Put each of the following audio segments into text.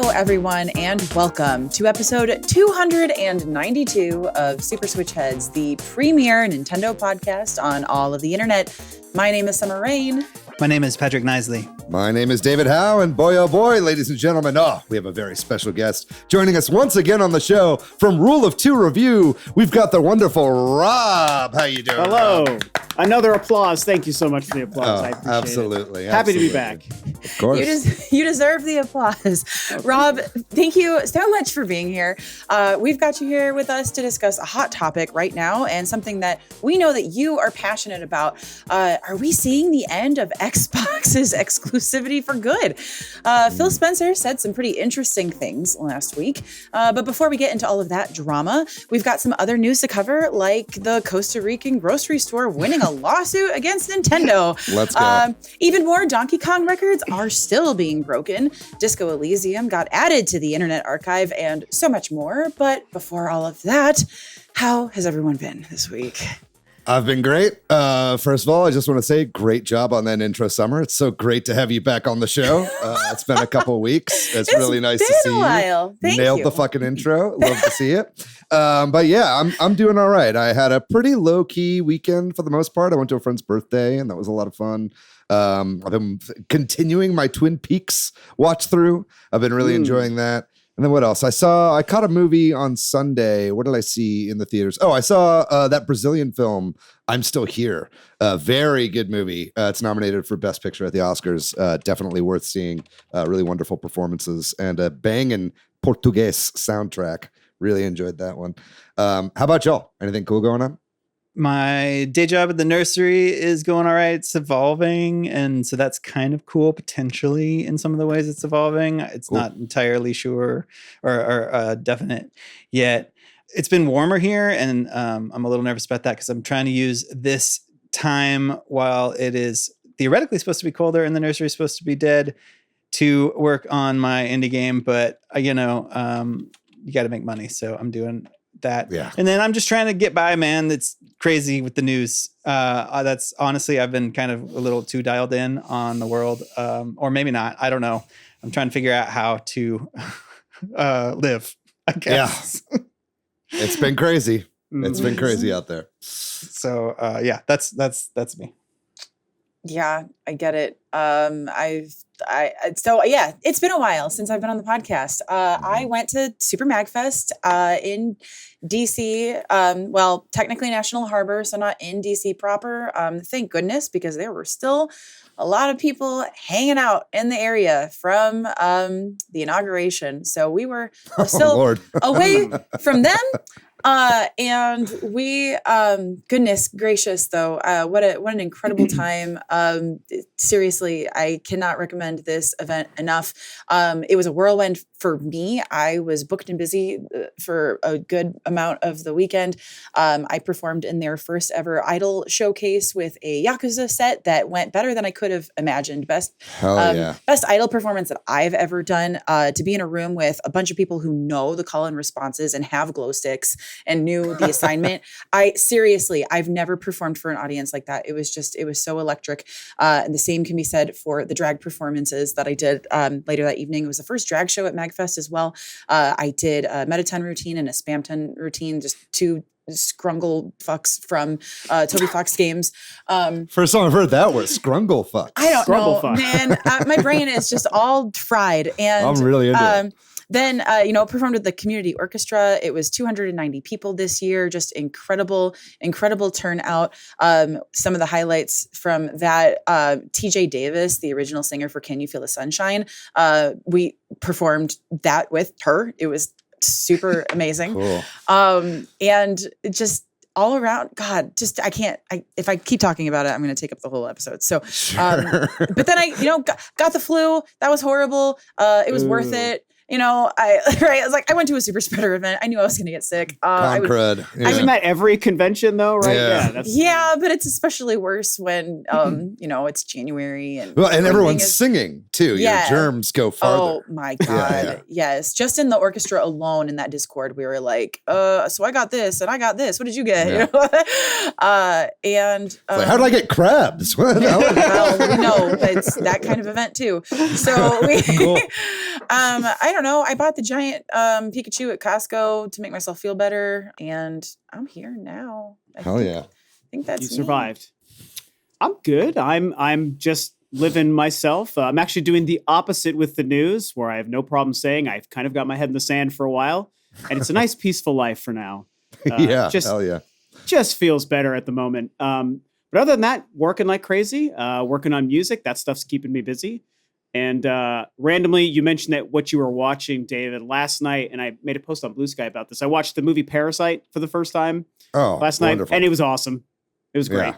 Hello, everyone, and welcome to episode 292 of Super Switch Headz, the premier Nintendo podcast on all of the internet. My name is Summer Rain. My name is Patrick Knisley. My name is David Howe, and boy, oh boy, ladies and gentlemen, we have a very special guest joining us once again on the show from Ruleof2Review. We've got the wonderful Rob. How you doing, Hello. Rob? Another applause. Thank you so much for the applause. I appreciate absolutely. it. Happy to be back. Of course. You deserve the applause. Rob, thank you so much for being here. We've got you here with us to discuss a hot topic right now and something that we know that you are passionate about. Are we seeing the end of Xbox's exclusivity for good? Phil Spencer said some pretty interesting things last week. But before we get into all of that drama, we've got some other news to cover, like the Costa Rican grocery store winning a lawsuit against Nintendo. Let's go. Even more Donkey Kong records are still being broken. Disco Elysium got added to the Internet Archive and so much more. But before all of that, how has everyone been this week? I've been great. First of all, I just want to say great job on that intro, Summer. It's so great to have you back on the show. It's been a couple of weeks. It's really nice to see a while. you. Thank Nailed you. the fucking intro. Love to see it. But yeah, I'm doing all right. I had a pretty low key weekend for the most part. I went to a friend's birthday, and that was a lot of fun. I've been continuing my Twin Peaks watch through. I've been really enjoying that. And then what else? I caught a movie on Sunday. What did I see in the theaters? Oh, I saw that Brazilian film, I'm Still Here. Very good movie. It's nominated for Best Picture at the Oscars. Definitely worth seeing. Really wonderful performances and a banging Portuguese soundtrack. Really enjoyed that one. How about y'all? Anything cool going on? My day job at the nursery is going all right. It's evolving, and so that's kind of cool, potentially, in some of the ways it's evolving. It's cool. Not entirely sure or definite yet. It's been warmer here, and I'm a little nervous about that because I'm trying to use this time while it is theoretically supposed to be colder and the nursery is supposed to be dead to work on my indie game. But, you got to make money, so I'm doing that. Yeah. And then I'm just trying to get by, man. That's crazy with the news. That's honestly, I've been kind of a little too dialed in on the world, or maybe not. I don't know. I'm trying to figure out how to live, I guess. Yeah. It's been crazy. It's been crazy out there. So yeah, that's me. Yeah, I get it. So yeah, it's been a while since I've been on the podcast. I went to Super MagFest in DC. Well, technically National Harbor, so not in DC proper. Thank goodness, because there were still a lot of people hanging out in the area from the inauguration. So we were still away from them. And we, goodness gracious, though, what an incredible time. Seriously, I cannot recommend this event enough. It was a whirlwind for me. I was booked and busy for a good amount of the weekend. I performed in their first ever Idol showcase with a Yakuza set that went better than I could have imagined. Best Idol performance that I've ever done, to be in a room with a bunch of people who know the call and responses and have glow sticks and knew the assignment. I've never performed for an audience like that. It was so electric. And the same can be said for the drag performances that I did later that evening. It was the first drag show at MagFest as well. I did a Metaton routine and a Spamton routine, just two scrungle fucks from Toby Fox games. First time I've heard that word, scrungle fuck. I don't know, fuck. man. My brain is just all fried. And I'm really into it. Then, performed with the community orchestra. It was 290 people this year. Just incredible turnout. Some of the highlights from that, TJ Davis, the original singer for Can You Feel the Sunshine? We performed that with her. It was super amazing. Cool. And it just all around, God, if I keep talking about it, I'm going to take up the whole episode. So, but then I got the flu. That was horrible. It was worth it. I was like, I went to a super spreader event. I knew I was going to get sick. Crud. Yeah. Isn't that every convention though, right? Yeah. But it's especially worse when, it's January and everyone's singing too. Yeah. Germs go farther. Oh my God. Yeah. Yes. Just in the orchestra alone in that Discord, we were like, so I got this and I got this. What did you get? Yeah. How did I get crabs? Well, no, it's that kind of event too. So we, cool. I don't don't know. I bought the giant Pikachu at Costco to make myself feel better, and I'm here now. I think that's You me. survived. I'm good. I'm just living myself. I'm actually doing the opposite with the news, where I have no problem saying I've kind of got my head in the sand for a while, and it's a nice, peaceful life for now. Hell yeah. Just feels better at the moment. But other than that, working like crazy, working on music. That stuff's keeping me busy. And randomly, you mentioned that what you were watching, David, last night, and I made a post on Blue Sky about this. I watched the movie Parasite for the first time last night, and it was awesome. It was great.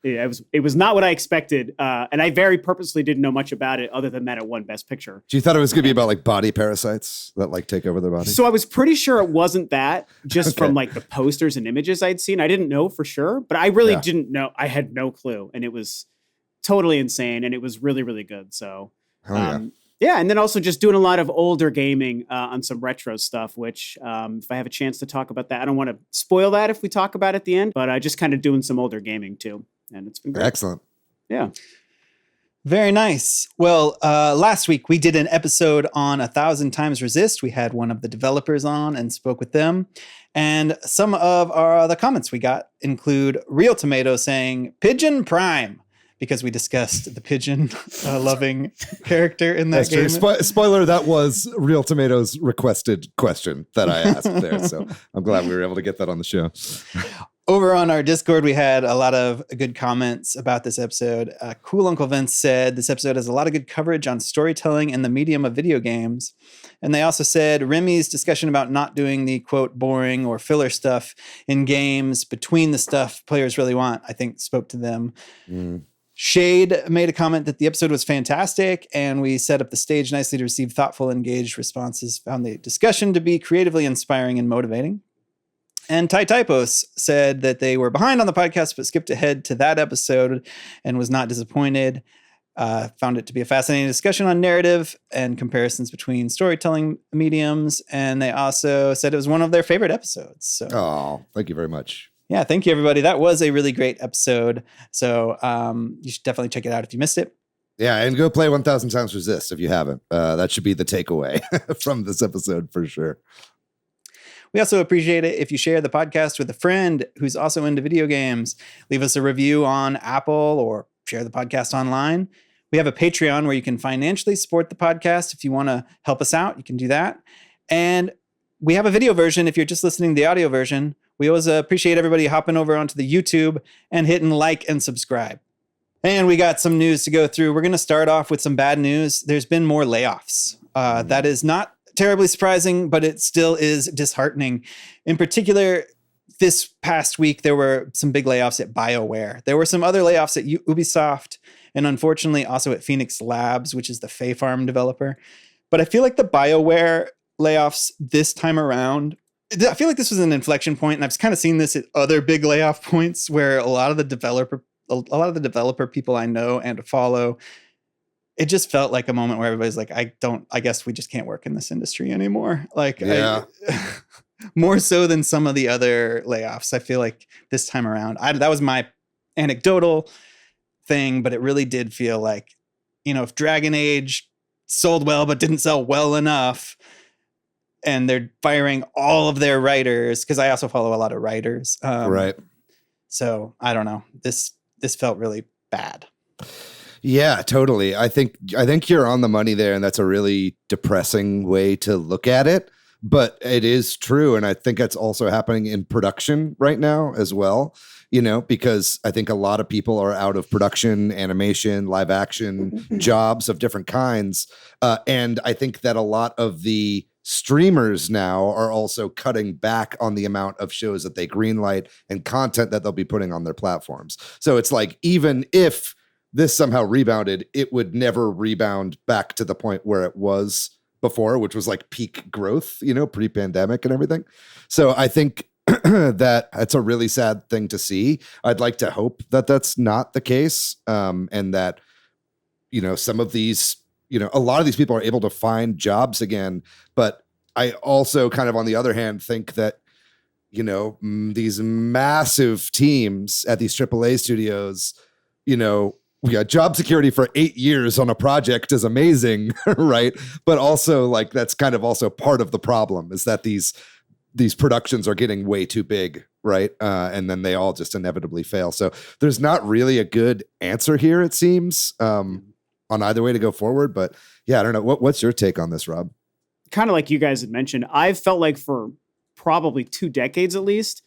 Yeah, it was not what I expected, and I very purposely didn't know much about it other than that it won Best Picture. So you thought it was going to be about like body parasites that like take over their body? So I was pretty sure it wasn't that, just from like the posters and images I'd seen. I didn't know for sure, but I really didn't know. I had no clue, and it was totally insane, and it was really, really good. So yeah, and then also just doing a lot of older gaming on some retro stuff, which if I have a chance to talk about that, I don't want to spoil that if we talk about it at the end, but just kind of doing some older gaming too. And it's been great. Excellent. Yeah. Very nice. Well, last week we did an episode on 1,000 Times Resist. We had one of the developers on and spoke with them. And some of the comments we got include Real Tomato saying Pigeon Prime, because we discussed the pigeon loving character in that game. Spoiler, that was Real Tomato's requested question that I asked there. So I'm glad we were able to get that on the show. Over on our Discord, we had a lot of good comments about this episode. Cool Uncle Vince said this episode has a lot of good coverage on storytelling and the medium of video games. And they also said Remy's discussion about not doing the, quote, boring or filler stuff in games between the stuff players really want, I think spoke to them. Shade made a comment that the episode was fantastic, and we set up the stage nicely to receive thoughtful, engaged responses, found the discussion to be creatively inspiring and motivating. And Ty Typos said that they were behind on the podcast, but skipped ahead to that episode and was not disappointed. Found it to be a fascinating discussion on narrative and comparisons between storytelling mediums. And they also said it was one of their favorite episodes. So, oh, thank you very much. Yeah, thank you, everybody. That was a really great episode. So you should definitely check it out if you missed it. Yeah, and go play 1,000 Times Resist if you haven't. That should be the takeaway from this episode for sure. We also appreciate it if you share the podcast with a friend who's also into video games. Leave us a review on Apple or share the podcast online. We have a Patreon where you can financially support the podcast. If you want to help us out, you can do that. And we have a video version if you're just listening to the audio version. We always appreciate everybody hopping over onto the YouTube and hitting like and subscribe. And we got some news to go through. We're going to start off with some bad news. There's been more layoffs. That is not terribly surprising, but it still is disheartening. In particular, this past week, there were some big layoffs at BioWare. There were some other layoffs at Ubisoft, and unfortunately also at Phoenix Labs, which is the Fae Farm developer. But I feel like the BioWare layoffs this time around, I feel like this was an inflection point, and I've kind of seen this at other big layoff points where a lot of the developer people I know and follow, it just felt like a moment where everybody's like, I guess we just can't work in this industry anymore. Like, yeah. More so than some of the other layoffs. I feel like this time around, that was my anecdotal thing, but it really did feel like, if Dragon Age sold well, but didn't sell well enough, and they're firing all of their writers, because I also follow a lot of writers. Right. So I don't know. This felt really bad. Yeah, totally. I think you're on the money there, and that's a really depressing way to look at it. But it is true, and I think that's also happening in production right now as well. Because I think a lot of people are out of production, animation, live action jobs of different kinds, and I think that a lot of the streamers now are also cutting back on the amount of shows that they greenlight and content that they'll be putting on their platforms. So it's like, even if this somehow rebounded, it would never rebound back to the point where it was before, which was like peak growth, pre-pandemic and everything. So I think that it's a really sad thing to see. I'd like to hope that that's not the case, and that, some of these, a lot of these people are able to find jobs again. But I also kind of, on the other hand, think that, these massive teams at these AAA studios, yeah, job security for 8 years on a project is amazing, right? But also, like, that's kind of also part of the problem is that these productions are getting way too big, right? And then they all just inevitably fail. So there's not really a good answer here, it seems, on either way to go forward. But yeah, I don't know. What's your take on this, Rob? Kind of like you guys had mentioned, I've felt like for probably 2 decades at least,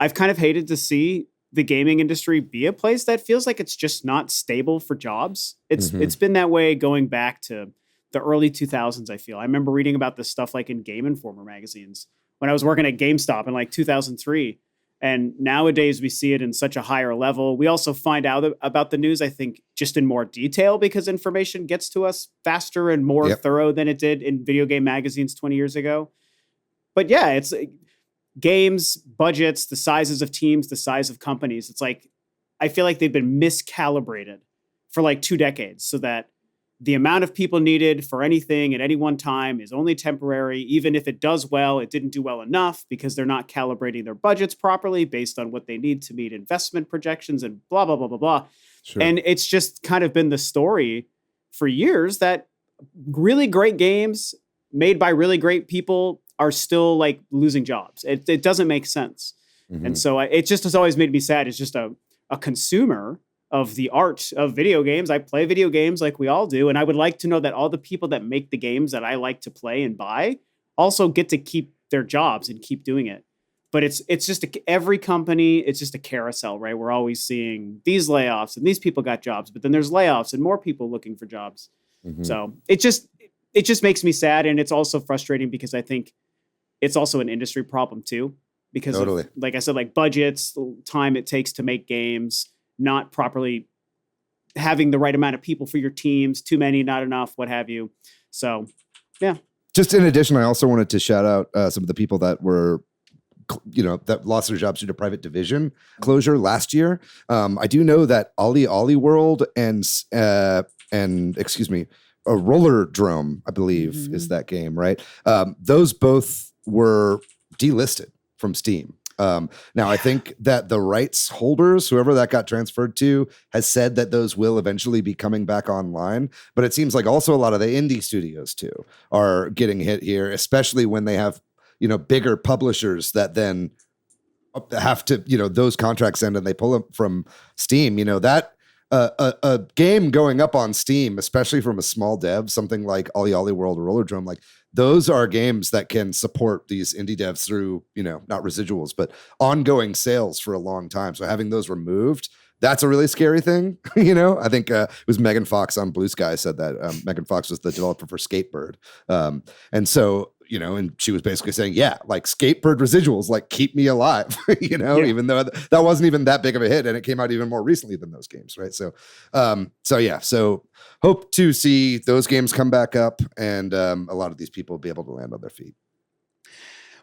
I've kind of hated to see the gaming industry be a place that feels like it's just not stable for jobs. It's been that way going back to the early 2000s, I feel. I remember reading about this stuff like in Game Informer magazines when I was working at GameStop in like 2003. And nowadays we see it in such a higher level. We also find out about the news, I think, just in more detail because information gets to us faster and more thorough than it did in video game magazines 20 years ago. But yeah, it's games, budgets, the sizes of teams, the size of companies. It's like, I feel like they've been miscalibrated for like 2 decades so that the amount of people needed for anything at any one time is only temporary. Even if it does well, it didn't do well enough because they're not calibrating their budgets properly based on what they need to meet investment projections and blah, blah, blah, blah, blah. Sure. And it's just kind of been the story for years that really great games made by really great people are still like losing jobs. It doesn't make sense. And so it just has always made me sad. It's just a consumer of the art of video games. I play video games like we all do. And I would like to know that all the people that make the games that I like to play and buy also get to keep their jobs and keep doing it. But it's just every company, it's just a carousel, right? We're always seeing these layoffs and these people got jobs, but then there's layoffs and more people looking for jobs. So it just makes me sad. And it's also frustrating because I think it's also an industry problem too, because of, like I said, like budgets, time it takes to make games, not properly having the right amount of people for your teams, too many, not enough, what have you. So, yeah. Just in addition, I also wanted to shout out some of the people that were, that lost their jobs due to private division closure last year. I do know that Ollie World and Rollerdrome, I believe, is that game, right? Those both were delisted from Steam. Now, I think that the rights holders, whoever that got transferred to, has said that those will eventually be coming back online. But it seems like also a lot of the indie studios, too, are getting hit here, especially when they have, bigger publishers that then have to, those contracts end and they pull them from Steam. That a game going up on Steam, especially from a small dev, something like Ollie World or Rollerdrome, like those are games that can support these indie devs through, not residuals, but ongoing sales for a long time. So having those removed, that's a really scary thing. I think it was Megan Fox on Blue Sky said that. Megan Fox was the developer for Skatebird. And so, and she was basically saying, yeah, like Skatebird residuals, like keep me alive, even though that wasn't even that big of a hit and it came out even more recently than those games. Right. So hope to see those games come back up and a lot of these people be able to land on their feet.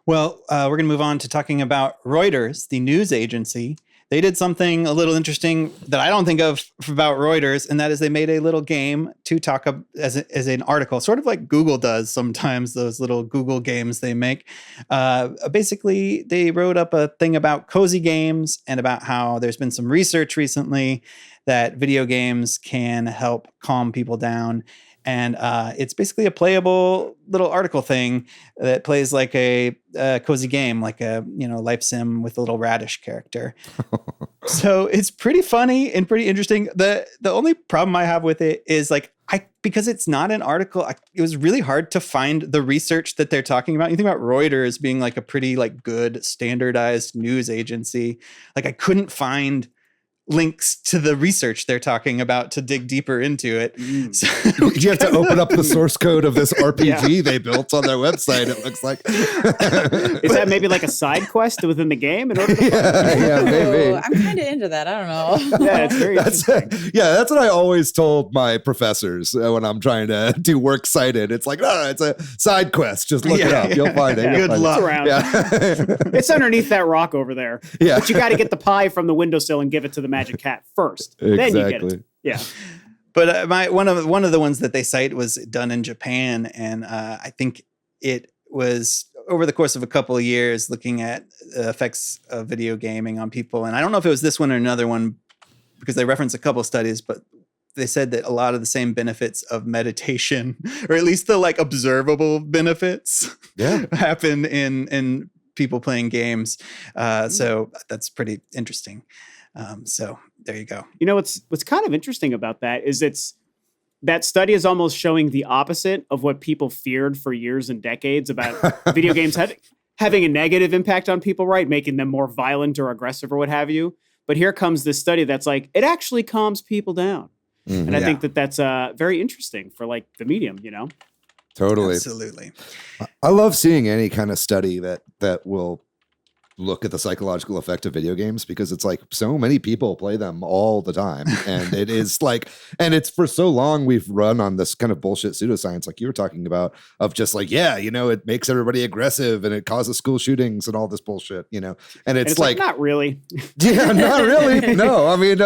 Well, we're going to move on to talking about Reuters, the news agency. They did something a little interesting that I don't think of about Reuters, and that is they made a little game to talk as an article, sort of like Google does sometimes, those little Google games they make. Basically, they wrote up a thing about cozy games and about how there's been some research recently that video games can help calm people down. And it's basically a playable little article thing that plays like a cozy game, like a life sim with a little radish character. So it's pretty funny and pretty interesting. The only problem I have with it is because it's not an article, it was really hard to find the research that they're talking about. You think about Reuters being like a pretty good standardized news agency. Like I couldn't find links to the research they're talking about to dig deeper into it. So you have to open up the source code of this RPG they built on their website, it looks like. Is that maybe like a side quest within the game in order to maybe. I'm kind of into that. I don't know. Yeah, it's very interesting. That's what I always told my professors when I'm trying to do works cited. It's like, no, it's a side quest. Just look it up. You'll find it. Good luck. It's around. It's underneath that rock over there. Yeah. But you got to get the pie from the windowsill and give it to the magic cat first. Then you get it. Yeah. But one of the ones that they cite was done in Japan, and I think it was over the course of a couple of years looking at the effects of video gaming on people. And I don't know if it was this one or another one because they reference a couple of studies, but they said that a lot of the same benefits of meditation, or at least the like observable benefits, happen in people playing games. So that's pretty interesting. So there you go. You know, what's kind of interesting about that is that study is almost showing the opposite of what people feared for years and decades about video games having a negative impact on people, right? Making them more violent or aggressive or what have you. But here comes this study that's like, it actually calms people down. Mm-hmm. And I think that's very interesting for like the medium, you know? Totally. Absolutely. I love seeing any kind of study that will look at the psychological effect of video games, because it's like so many people play them all the time. And it is like, and it's for so long we've run on this kind of bullshit pseudoscience like you were talking about, of just like, yeah, you know, it makes everybody aggressive and it causes school shootings and all this bullshit, you know, and it's like not really. Yeah, not really. No, I mean,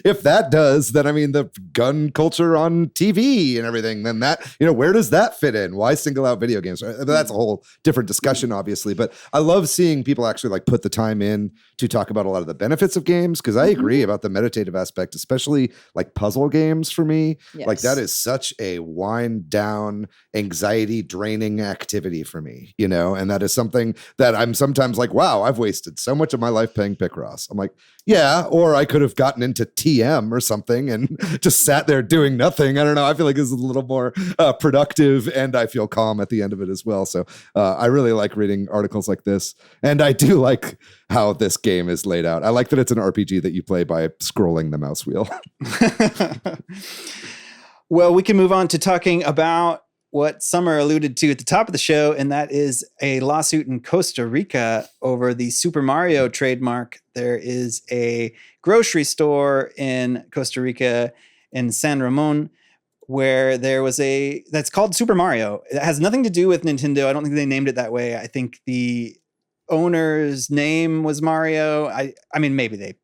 if that does, then I mean, the gun culture on TV and everything, then that, you know, where does that fit in? Why single out video games? That's a whole different discussion, obviously. But I love seeing people actually like put the time in to talk about a lot of the benefits of games, because I agree about the meditative aspect, especially like puzzle games for me. Yes. Like that is such a wind down, anxiety draining activity for me, you know, and that is something that I'm sometimes like, wow, I've wasted so much of my life playing Picross. I'm like, yeah, or I could have gotten into TM or something and just sat there doing nothing. I don't know. I feel like it's a little more productive, and I feel calm at the end of it as well. So I really like reading articles like this. And I do like how this game is laid out. I like that it's an RPG that you play by scrolling the mouse wheel. Well, we can move on to talking about what Summer alluded to at the top of the show, and that is a lawsuit in Costa Rica over the Super Mario trademark. There is a grocery store in Costa Rica in San Ramon where there was that's called Super Mario. It has nothing to do with Nintendo. I don't think they named it that way. I think the owner's name was Mario. I mean, maybe they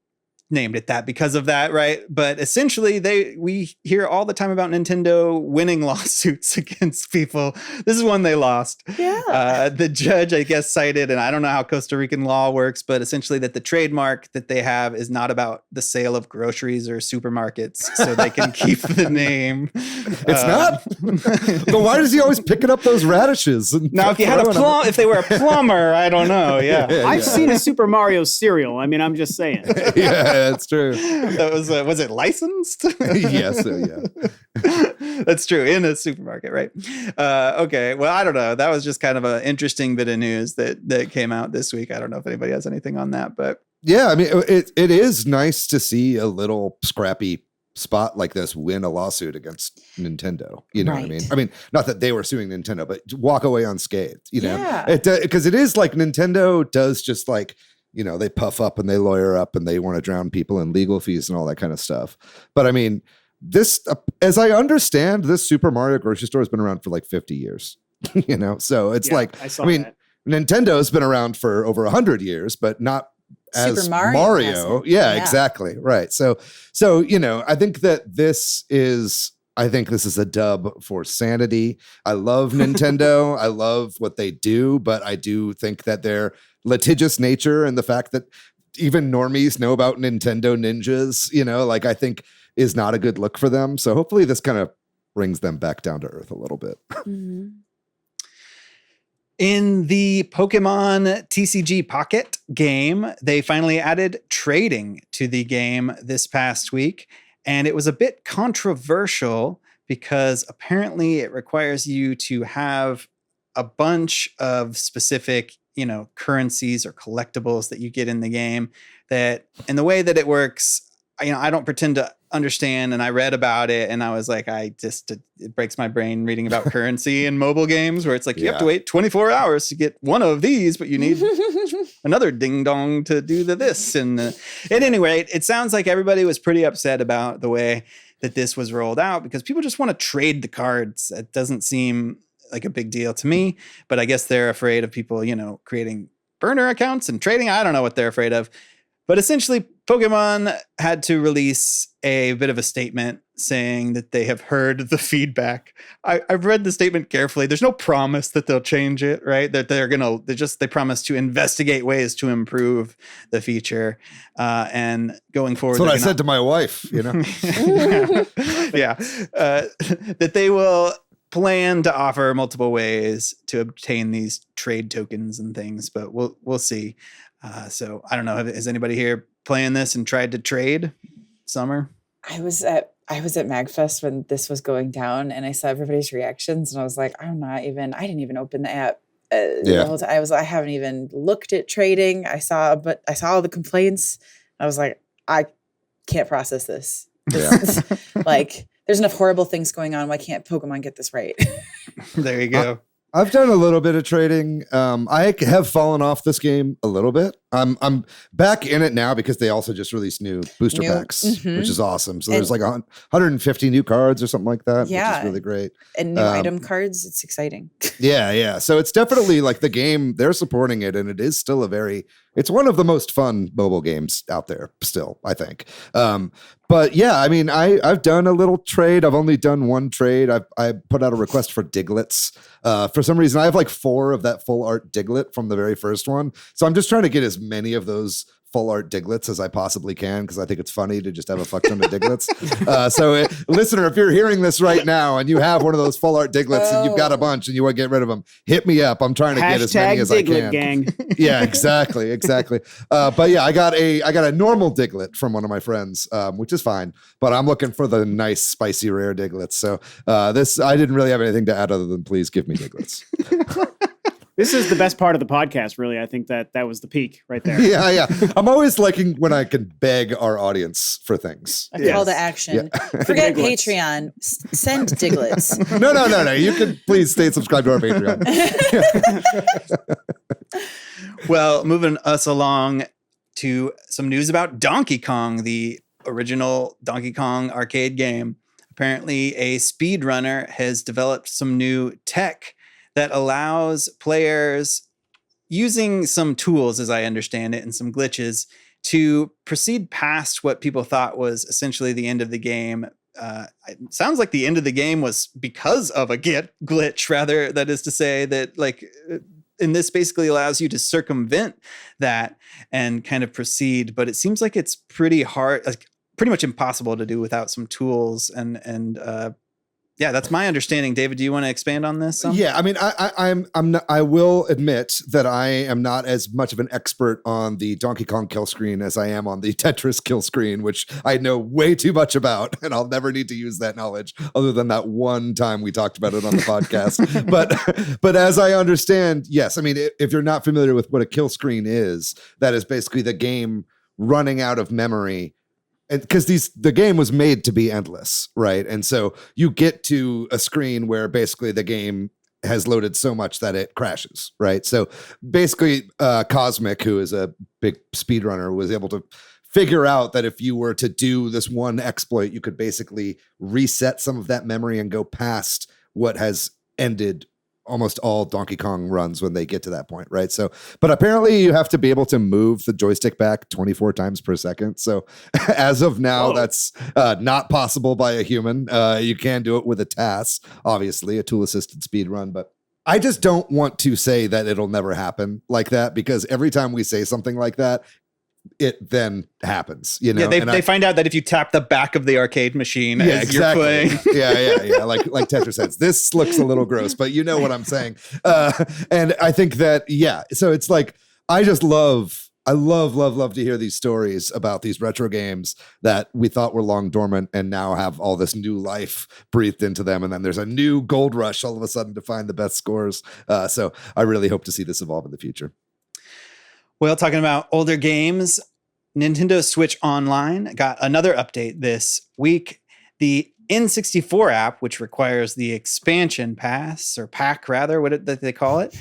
named it that because of that, right? But essentially, we hear all the time about Nintendo winning lawsuits against people. This is one they lost. Yeah. The judge, I guess, cited, and I don't know how Costa Rican law works, but essentially that the trademark that they have is not about the sale of groceries or supermarkets, so they can keep the name. It's not? But why does he always picking up those radishes? Now, if you had if they were a plumber, I don't know. Yeah. I've seen a Super Mario cereal. I mean, I'm just saying. Yeah. That's true. That was it licensed? Yes, yeah. That's true, in a supermarket, right? Okay, well, I don't know. That was just kind of an interesting bit of news that came out this week. I don't know if anybody has anything on that, but yeah, I mean, it is nice to see a little scrappy spot like this win a lawsuit against Nintendo. You know what I mean? I mean, not that they were suing Nintendo, but walk away unscathed. You know, because it is like Nintendo does just like, you know, they puff up and they lawyer up and they want to drown people in legal fees and all that kind of stuff. But I mean, this, as I understand, this Super Mario grocery store has been around for like 50 years, you know? So it's I mean, that. Nintendo's been around for over 100 years, but not as Super Mario. Yeah, exactly. Right. So, you know, I think this is a dub for sanity. I love Nintendo. I love what they do, but I do think that their litigious nature and the fact that even normies know about Nintendo ninjas, you know, like I think is not a good look for them. So hopefully this kind of brings them back down to earth a little bit. Mm-hmm. In the Pokemon TCG Pocket game, they finally added trading to the game this past week. And it was a bit controversial because apparently it requires you to have a bunch of specific, you know, currencies or collectibles that you get in the game that, and the way that it works, you know, I don't pretend to understand. And I read about it and I was like, it breaks my brain reading about currency in mobile games where it's like, you have to wait 24 hours to get one of these, but you need another ding dong to do this. And at any rate, it sounds like everybody was pretty upset about the way that this was rolled out because people just want to trade the cards. It doesn't seem like a big deal to me, but I guess they're afraid of people, you know, creating burner accounts and trading. I don't know what they're afraid of, but essentially Pokemon had to release a bit of a statement saying that they have heard the feedback. I've read the statement carefully. There's no promise that they'll change it, right? That they promise to investigate ways to improve the feature. And going forward, that's what I said to my wife, yeah. That they will plan to offer multiple ways to obtain these trade tokens and things, but we'll see. So I don't know. Is anybody here playing this and tried to trade? Summer? I was at MagFest when this was going down, and I saw everybody's reactions, and I was like, I didn't even open the app. The whole time. I haven't even looked at trading. I saw all the complaints. I was like, I can't process this. Like, there's enough horrible things going on. Why can't Pokemon get this right? There you go. I've done a little bit of trading. I have fallen off this game a little bit. I'm back in it now because they also just released new booster packs, which is awesome. So there's like 150 new cards or something like that, which is really great. And new item cards. It's exciting. Yeah. So it's definitely like the game, they're supporting it, and it is still it's one of the most fun mobile games out there still, I think. But yeah, I mean, I've done a little trade. I've only done one trade. I put out a request for Diglets. For some reason, I have like 4 of that full art Diglett from the very first one. So I'm just trying to get as many of those full art Diglets as I possibly can, because I think it's funny to just have a fuck ton of Diglets. Listener, if you're hearing this right now and you have one of those full art Diglets and you've got a bunch and you want to get rid of them, hit me up. I'm trying to get as many as Diglett I can. Gang. Yeah, exactly. But yeah, I got a normal Diglett from one of my friends, which is fine. But I'm looking for the nice, spicy, rare Diglets. So I didn't really have anything to add other than please give me Diglets. This is the best part of the podcast, really. I think that was the peak right there. Yeah. I'm always liking when I can beg our audience for things. A call to action. Yeah. Forget Patreon. Send Diglets. No. You can please stay subscribed to our Patreon. Well, moving us along to some news about Donkey Kong, the original Donkey Kong arcade game. Apparently, a speedrunner has developed some new tech that allows players, using some tools, as I understand it, and some glitches, to proceed past what people thought was essentially the end of the game. It sounds like the end of the game was because of a glitch, rather. That is to say that, like, and this basically allows you to circumvent that and kind of proceed. But it seems like it's pretty hard, like pretty much impossible to do without some tools. And yeah, that's my understanding. David, do you want to expand on this? Yeah, I mean, I will admit that I am not as much of an expert on the Donkey Kong kill screen as I am on the Tetris kill screen, which I know way too much about, and I'll never need to use that knowledge other than that one time we talked about it on the podcast. But as I understand, yes, I mean, if you're not familiar with what a kill screen is, that is basically the game running out of memory. Because the game was made to be endless, right? And so you get to a screen where basically the game has loaded so much that it crashes, right? So basically, Cosmic, who is a big speedrunner, was able to figure out that if you were to do this one exploit, you could basically reset some of that memory and go past what has ended almost all Donkey Kong runs when they get to that point, right? So, but apparently you have to be able to move the joystick back 24 times per second. So as of now, that's not possible by a human. You can do it with a TAS, obviously, a tool-assisted speed run, but I just don't want to say that it'll never happen like that, because every time we say something like that, it then happens, you know. Yeah, they find out that if you tap the back of the arcade machine as you're playing. yeah. Like Tetris says, this looks a little gross, but you know what I'm saying. And I think that, so it's like, I love to hear these stories about these retro games that we thought were long dormant and now have all this new life breathed into them. And then there's a new gold rush all of a sudden to find the best scores. So I really hope to see this evolve in the future. Well, talking about older games, Nintendo Switch Online got another update this week. The N64 app, which requires the expansion pass, or pack rather, what they call it,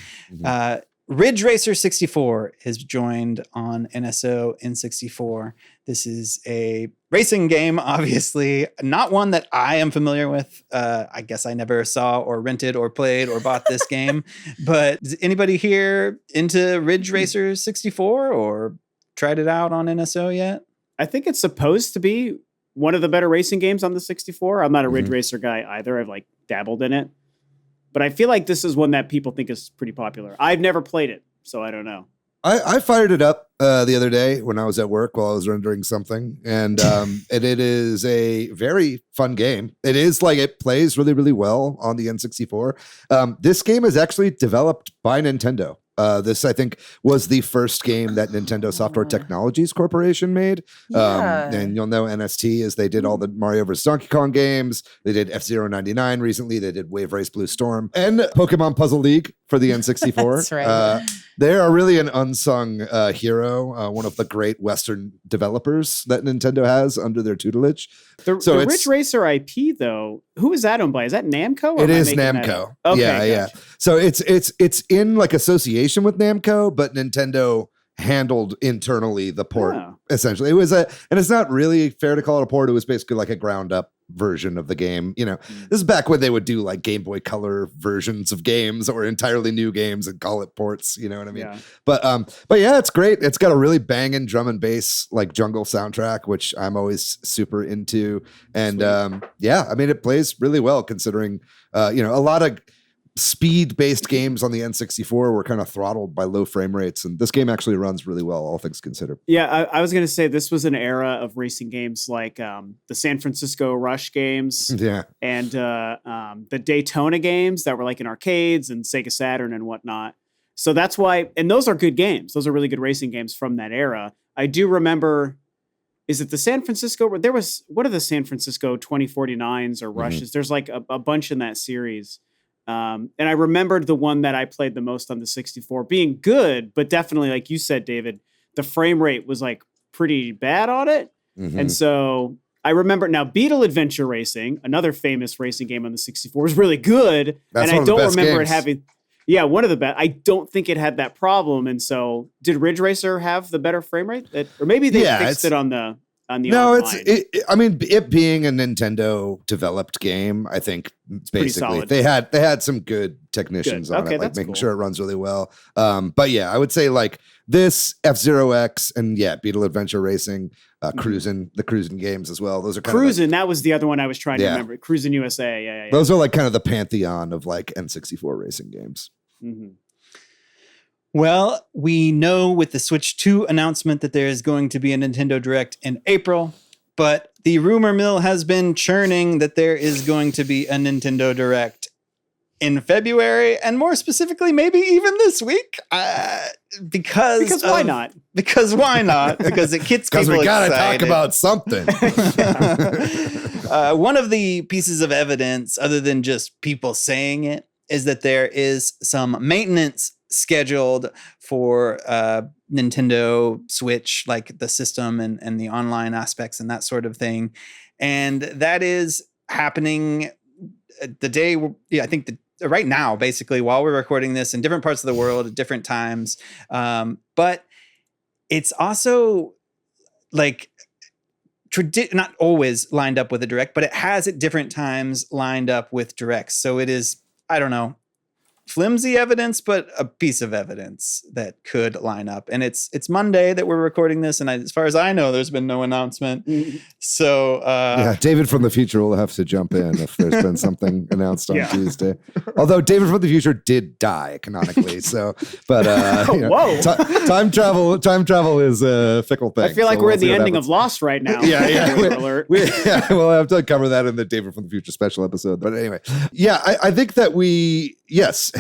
Ridge Racer 64 has joined on NSO N64. This is a racing game, obviously, not one that I am familiar with. I guess I never saw or rented or played or bought this game. But is anybody here into Ridge Racer 64 or tried it out on NSO yet? I think it's supposed to be one of the better racing games on the 64. I'm not a Ridge Mhm. Racer guy either. I've like dabbled in it. But I feel like this is one that people think is pretty popular. I've never played it, so I don't know. I fired it up the other day when I was at work while I was rendering something, and it is a very fun game. It is like it plays really, really well on the N64. This game is actually developed by Nintendo. This, I think, was the first game that Nintendo Software Technologies Corporation made. Yeah. And you'll know NST as they did all the Mario vs. Donkey Kong games. They did F-Zero 99 recently. They did Wave Race Blue Storm and Pokemon Puzzle League for the N64. That's right. They are really an unsung hero, one of the great Western developers that Nintendo has under their tutelage. The Ridge Racer IP, though, who is that owned by? Is that Namco? It is Namco. Okay, yeah. So it's in like association with Namco, but Nintendo handled internally the port. Essentially, it was and it's not really fair to call it a port. It was basically like a ground up version of the game. You know, this is back when they would do like Game Boy Color versions of games or entirely new games and call it ports. You know what I mean? Yeah. But yeah, it's great. It's got a really banging drum and bass like jungle soundtrack, which I'm always super into. And yeah, I mean, it plays really well considering a lot of speed-based games on the N64 were kind of throttled by low frame rates, and this game actually runs really well, all things considered. Yeah, I was going to say this was an era of racing games like the San Francisco Rush games, and the Daytona games that were like in arcades and Sega Saturn and whatnot. So that's why, and those are good games. Those are really good racing games from that era. I do remember. Is it the San Francisco? What are the San Francisco 2049s or Rushes? Mm-hmm. There's like a bunch in that series. And I remembered the one that I played the most on the 64 being good, but definitely, like you said, David, the frame rate was like pretty bad on it. Mm-hmm. And so I remember now Beetle Adventure Racing, another famous racing game on the 64, was really good. That's and I don't remember games. It having, one of the best. I don't think it had that problem. And so did Ridge Racer have the better frame rate? Or maybe they fixed it on the no, online. I mean, it being a Nintendo developed game, I think basically they had some good technicians on it, like making sure it runs really well. But yeah, I would say like this F-Zero X and Beetle Adventure Racing, Cruisin', the Cruisin' games as well. Those are kind Cruisin'. That was the other one I was trying to remember. Cruisin' USA. Yeah. Those are like kind of the pantheon of like N64 racing games. Mm-hmm. Well, we know with the Switch 2 announcement that there is going to be a Nintendo Direct in April, but the rumor mill has been churning that there is going to be a Nintendo Direct in February, and more specifically, maybe even this week. Because why not? Because why not? Because it gets people excited. Because we gotta talk about something. One of the pieces of evidence, other than just people saying it, is that there is some maintenance scheduled for Nintendo Switch, like the system and the online aspects and that sort of thing. And that is happening the day, I think right now, basically, while we're recording this in different parts of the world at different times. But it's also like not always lined up with a direct, but it has at different times lined up with directs. So it is, I don't know, flimsy evidence, but a piece of evidence that could line up. And it's Monday that we're recording this, and as far as I know, there's been no announcement. So David from the future will have to jump in if there's been something announced on Tuesday. Although David from the future did die canonically, so but time travel is a fickle thing. I feel like we're in the ending of Lost right now. We'll have to cover that in the David from the future special episode. But anyway, I think that we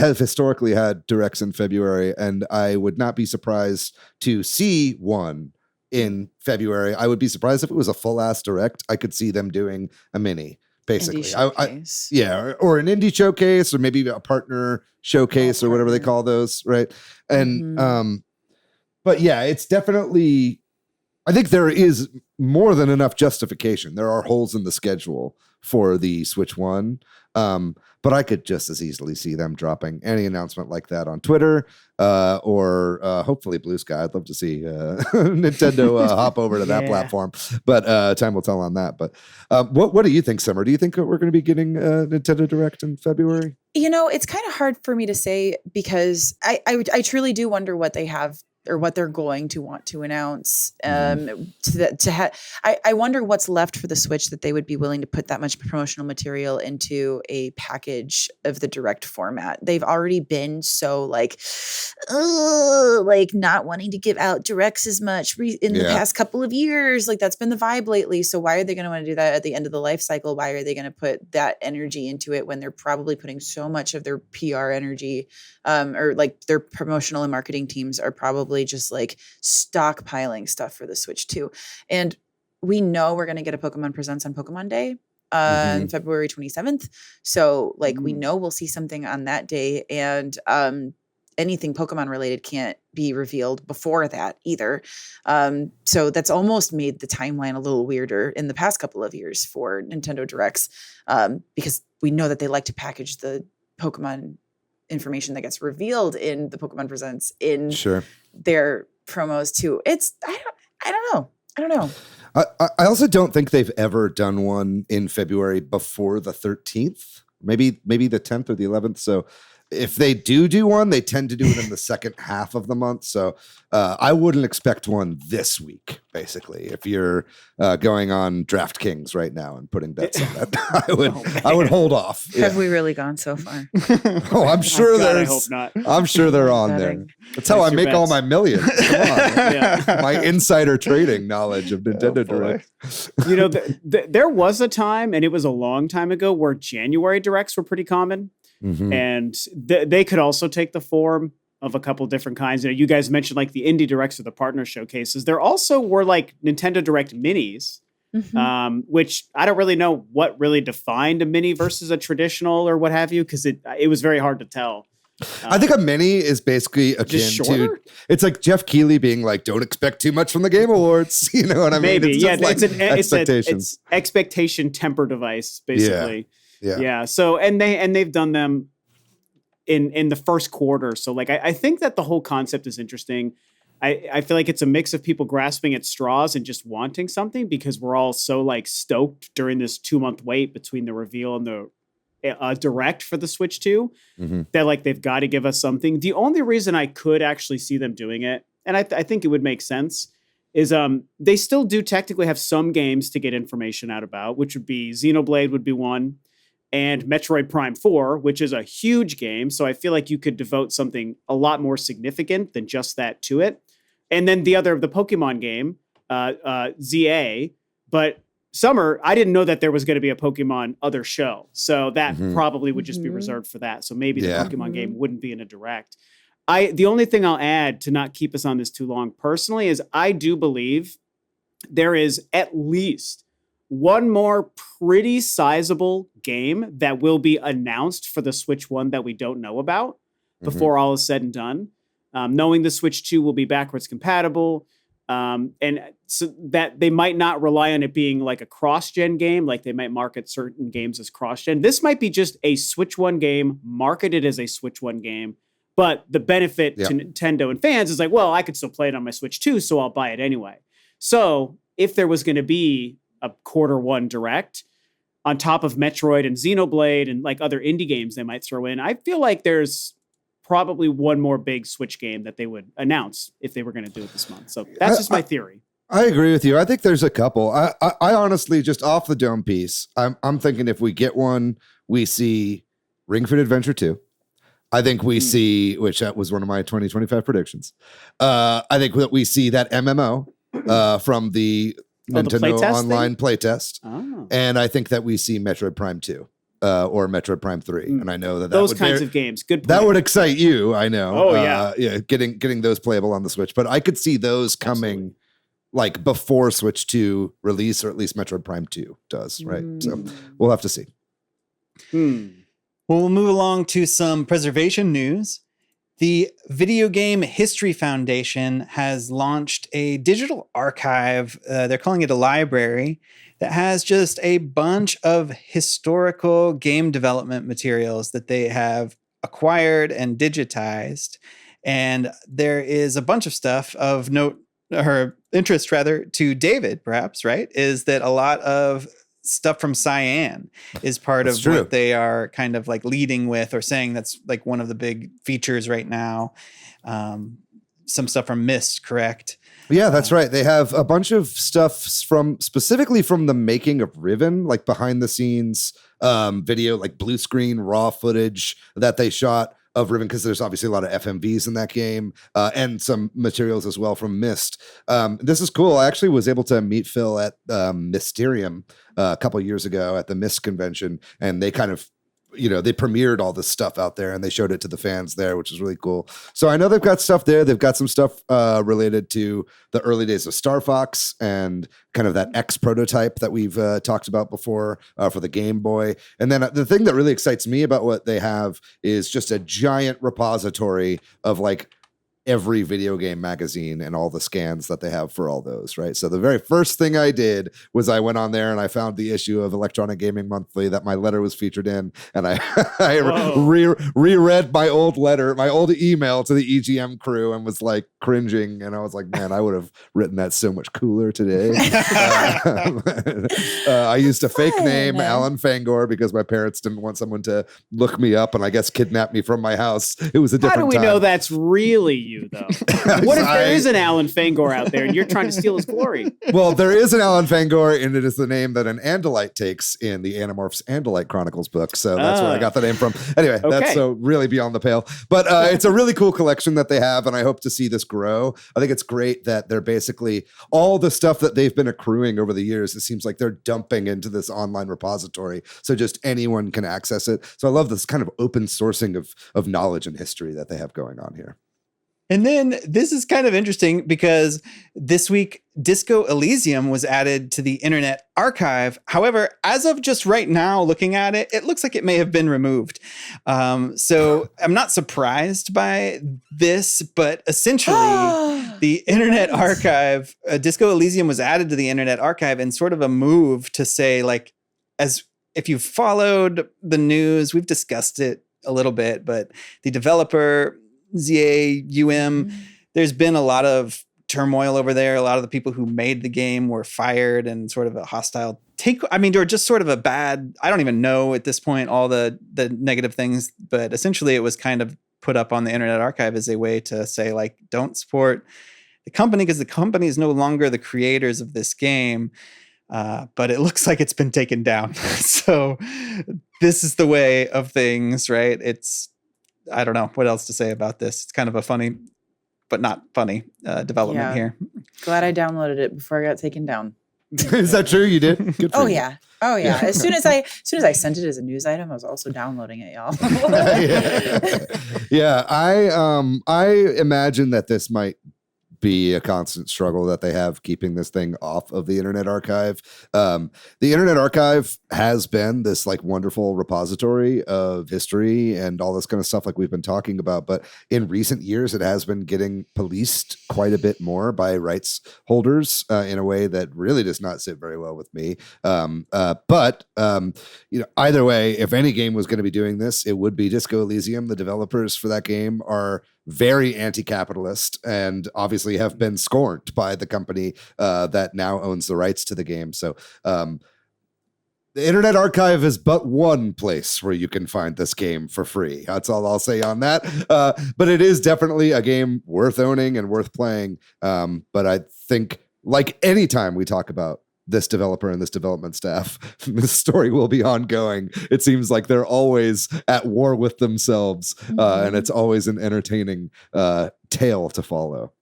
have historically had directs in February, and I would not be surprised to see one in February. I would be surprised if it was a full ass direct. I could see them doing a mini, basically. Or an indie showcase, or maybe a partner showcase, or whatever they call those, right? And but yeah, it's definitely, I think there is more than enough justification. There are holes in the schedule for the Switch 1. But I could just as easily see them dropping any announcement like that on Twitter or hopefully Blue Sky. I'd love to see Nintendo hop over to that platform, but time will tell on that. But what do you think, Summer? Do you think we're going to be getting Nintendo Direct in February? You know, it's kind of hard for me to say because I truly do wonder what they have or what they're going to want to announce. I wonder what's left for the Switch that they would be willing to put that much promotional material into a package of the direct format. They've already been so like not wanting to give out directs as much in the past couple of years. Like that's been the vibe lately. So why are they going to want to do that at the end of the life cycle? Why are they going to put that energy into it when they're probably putting so much of their PR energy or like their promotional and marketing teams are probably just like stockpiling stuff for the Switch 2. And we know we're going to get a Pokemon Presents on Pokemon Day on February 27th. So like we know we'll see something on that day, and anything Pokemon related can't be revealed before that either. So that's almost made the timeline a little weirder in the past couple of years for Nintendo Directs, because we know that they like to package the Pokemon information that gets revealed in the Pokemon Presents in their promos too. I don't know. I also don't think they've ever done one in February before the 13th, maybe the 10th or the 11th. So if they do one, they tend to do it in the second half of the month. So I wouldn't expect one this week, basically. If you're going on DraftKings right now and putting bets on that, I would hold off. Yeah. Have we really gone so far? Oh, I'm sure I hope not. I'm sure they're on there. That's how I make all my millions. Come on. My insider trading knowledge of Nintendo Direct. You know, there was a time, and it was a long time ago, where January Directs were pretty common. And they could also take the form of a couple different kinds. You know, you guys mentioned like the indie directs or the partner showcases. There also were like Nintendo Direct minis, which I don't really know what really defined a mini versus a traditional or what have you, because it was very hard to tell. I think a mini is basically akin to, it's like Jeff Keighley being like, don't expect too much from the Game Awards. You know what I mean? Maybe, it's just like it's expectation temper device, basically. Yeah. So, and they've done them in the first quarter. So like, I think that the whole concept is interesting. I feel like it's a mix of people grasping at straws and just wanting something, because we're all so like stoked during this 2-month wait between the reveal and the direct for the Switch 2 that like, they've got to give us something. The only reason I could actually see them doing it, and I think it would make sense, is they still do technically have some games to get information out about, which would be Xenoblade would be one, and Metroid Prime 4, which is a huge game. So I feel like you could devote something a lot more significant than just that to it. And then the Pokemon game, ZA. But Summer, I didn't know that there was going to be a Pokemon other show. So that probably would just be reserved for that. So maybe the Pokemon game wouldn't be in a direct. The only thing I'll add to not keep us on this too long personally is I do believe there is at least one more pretty sizable game that will be announced for the Switch 1 that we don't know about before all is said and done. Knowing the Switch 2 will be backwards compatible, and so that they might not rely on it being like a cross-gen game, like they might market certain games as cross-gen. This might be just a Switch 1 game marketed as a Switch 1 game, but the benefit to Nintendo and fans is like, well, I could still play it on my Switch 2, so I'll buy it anyway. So if there was going to be a Q1 direct on top of Metroid and Xenoblade and like other indie games they might throw in, I feel like there's probably one more big Switch game that they would announce if they were going to do it this month. So that's just my theory. I agree with you. I think there's a couple. I honestly, just off the dome piece, I'm thinking if we get one, we see Ring Fit Adventure 2. I think we see, which that was one of my 2025 predictions. I think that we see that MMO from the Nintendo Online playtest. And I think that we see Metroid Prime 2 or Metroid Prime 3. And I know that those kinds of games. Good point. That would excite you, I know. Oh, yeah. Yeah, getting those playable on the Switch. But I could see those coming like before Switch 2 release, or at least Metroid Prime 2 does, right? So we'll have to see. Well, we'll move along to some preservation news. The Video Game History Foundation has launched a digital archive. They're calling it a library that has just a bunch of historical game development materials that they have acquired and digitized. And there is a bunch of stuff of note, or interest rather, to David, perhaps, right? Is that a lot of stuff from Cyan is part of what they are kind of like leading with, or saying that's like one of the big features right now. some stuff from Myst, correct? Yeah, that's right. They have a bunch of stuff specifically from the making of Riven, like behind the scenes video, like blue screen raw footage that they shot of Riven, because there's obviously a lot of FMVs in that game, and some materials as well from Myst. This is cool. I actually was able to meet Phil at Mysterium a couple of years ago at the Myst convention, and they kind of, they premiered all this stuff out there and they showed it to the fans there, which is really cool. So I know they've got stuff there. They've got some stuff related to the early days of Star Fox and kind of that X prototype that we've talked about before for the Game Boy. And then the thing that really excites me about what they have is just a giant repository of like every video game magazine and all the scans that they have for all those, right? So the very first thing I did was I went on there and I found the issue of Electronic Gaming Monthly that my letter was featured in, and I reread my old letter, my old email to the EGM crew, and was like cringing, and I was like, man, I would have written that so much cooler today. I used a fake name, Alan Fangor, because my parents didn't want someone to look me up and I guess kidnap me from my house. It was a different time. How do we know that's really you, though? What if there is an Alan Fangor out there and you're trying to steal his glory? Well, there is an Alan Fangor, and it is the name that an Andalite takes in the Animorphs Andalite Chronicles book. So that's where I got the name from. Anyway, that's so really beyond the pale. But it's a really cool collection that they have, and I hope to see this grow. I think it's great that they're basically all the stuff that they've been accruing over the years, it seems like they're dumping into this online repository, so just anyone can access it. So I love this kind of open sourcing of knowledge and history that they have going on here. And then this is kind of interesting because this week, Disco Elysium was added to the Internet Archive. However, as of just right now, looking at it, it looks like it may have been removed. So I'm not surprised by this, but essentially the Internet Archive, Disco Elysium was added to the Internet Archive in sort of a move to say, like, as if you've followed the news, we've discussed it a little bit, but the developer ZAUM, there's been a lot of turmoil over there. A lot of the people who made the game were fired, and sort of a hostile take. I mean, or just sort of a bad, I don't even know at this point all the negative things, but essentially it was kind of put up on the Internet Archive as a way to say, like, don't support the company because the company is no longer the creators of this game. But it looks like it's been taken down. So this is the way of things, right? I don't know what else to say about this. It's kind of a funny, but not funny development here. Glad I downloaded it before I got taken down. Is that true? You did? Good for you. Yeah. Oh yeah. As soon as I sent it as a news item, I was also downloading it, y'all. Yeah. I imagine that this might be a constant struggle that they have keeping this thing off of the Internet Archive. The Internet Archive has been this like wonderful repository of history and all this kind of stuff like we've been talking about, but in recent years it has been getting policed quite a bit more by rights holders in a way that really does not sit very well with me. But either way, if any game was going to be doing this, it would be Disco Elysium. The developers for that game are very anti-capitalist and obviously have been scorned by the company that now owns the rights to the game. So the Internet Archive is but one place where you can find this game for free. That's all I'll say on that. But it is definitely a game worth owning and worth playing. But I think, like any time we talk about this developer and this development staff, this story will be ongoing. It seems like they're always at war with themselves, and it's always an entertaining tale to follow.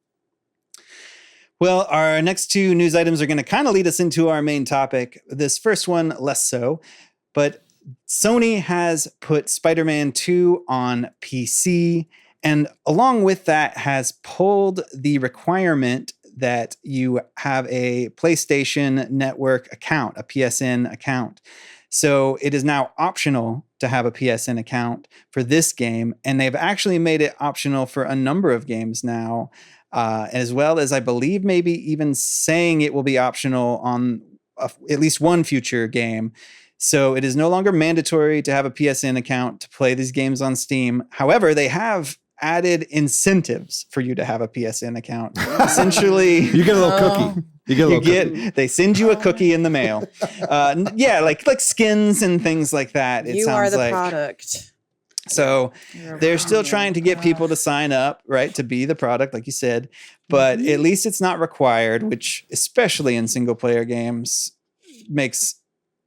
Well, our next two news items are going to kind of lead us into our main topic. This first one, less so, but Sony has put Spider-Man 2 on PC, and along with that has pulled the requirement that you have a PlayStation Network account, a PSN account. So it is now optional to have a PSN account for this game, and they've actually made it optional for a number of games now, as well as I believe maybe even saying it will be optional on at least one future game. So it is no longer mandatory to have a PSN account to play these games on Steam. However, they have added incentives for you to have a PSN account. Essentially, you get a little cookie. They send you a cookie in the mail. Like skins and things like that. You are the product. So they're still trying to get people to sign up, right, to be the product, like you said, but at least it's not required, which especially in single player games makes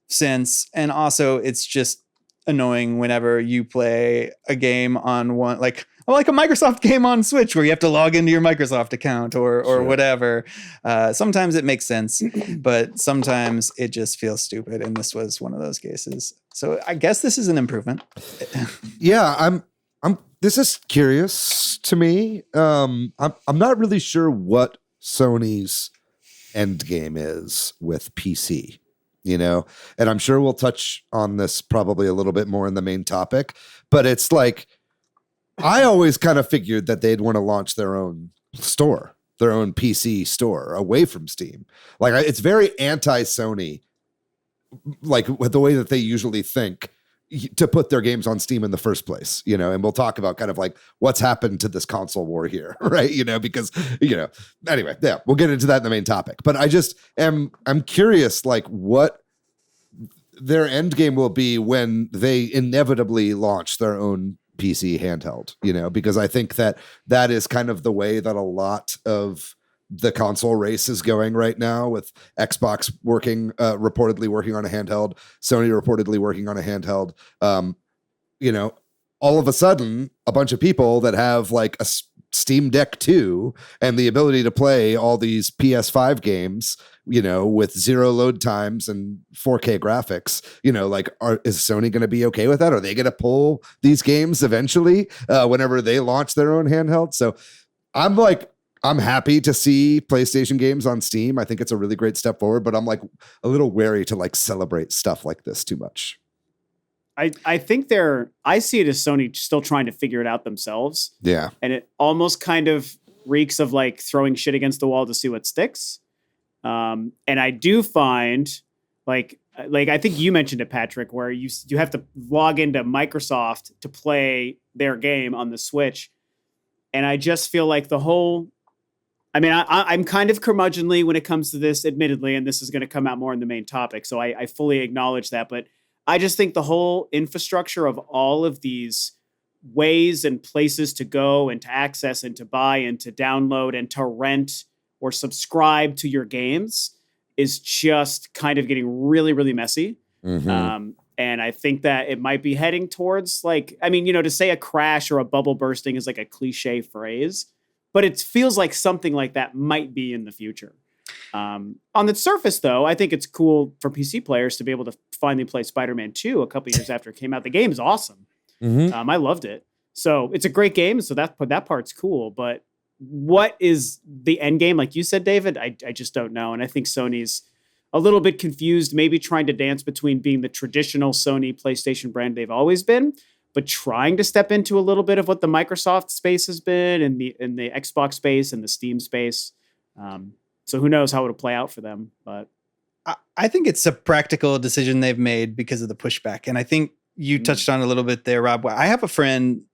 sense. And also it's just annoying whenever you play a game on one, like a Microsoft game on Switch where you have to log into your Microsoft account or whatever. Sometimes it makes sense, but sometimes it just feels stupid. And this was one of those cases. So I guess this is an improvement. Yeah, this is curious to me. I'm not really sure what Sony's end game is with PC, and I'm sure we'll touch on this probably a little bit more in the main topic, but it's like, I always kind of figured that they'd want to launch their own store, their own PC store away from Steam. Like it's very anti-Sony, like with the way that they usually think to put their games on Steam in the first place, and we'll talk about kind of like what's happened to this console war here, right? Because, anyway, yeah, we'll get into that in the main topic. But I'm curious, like what their end game will be when they inevitably launch their own PC handheld, because I think that is kind of the way that a lot of the console race is going right now, with Xbox reportedly working on a handheld, Sony reportedly working on a handheld. All of a sudden, a bunch of people that have like a Steam Deck 2 and the ability to play all these PS5 games, with zero load times and 4K graphics, is Sony going to be okay with that? Are they going to pull these games eventually whenever they launch their own handheld? So I'm happy to see PlayStation games on Steam. I think it's a really great step forward, but I'm like a little wary to like celebrate stuff like this too much. I think I see it as Sony still trying to figure it out themselves. Yeah. And it almost kind of reeks of like throwing shit against the wall to see what sticks. And I do find like I think you mentioned it, Patrick, where you have to log into Microsoft to play their game on the Switch. And I just feel like I'm kind of curmudgeonly when it comes to this, admittedly, and this is going to come out more in the main topic. So I fully acknowledge that. But I just think the whole infrastructure of all of these ways and places to go and to access and to buy and to download and to rent or subscribe to your games is just kind of getting really, really messy. Mm-hmm. And I think that it might be heading towards to say a crash or a bubble bursting is like a cliche phrase, but it feels like something like that might be in the future. On the surface, though, I think it's cool for PC players to be able to finally play Spider-Man 2 a couple years after it came out. The game is awesome. Mm-hmm. I loved it. So it's a great game. So that part's cool. But what is the end game? Like you said, David, I just don't know. And I think Sony's a little bit confused, maybe trying to dance between being the traditional Sony PlayStation brand they've always been, but trying to step into a little bit of what the Microsoft space has been and the Xbox space and the Steam space. So who knows how it'll play out for them, but I think it's a practical decision they've made because of the pushback. And I think you touched on a little bit there, Rob. I have my friend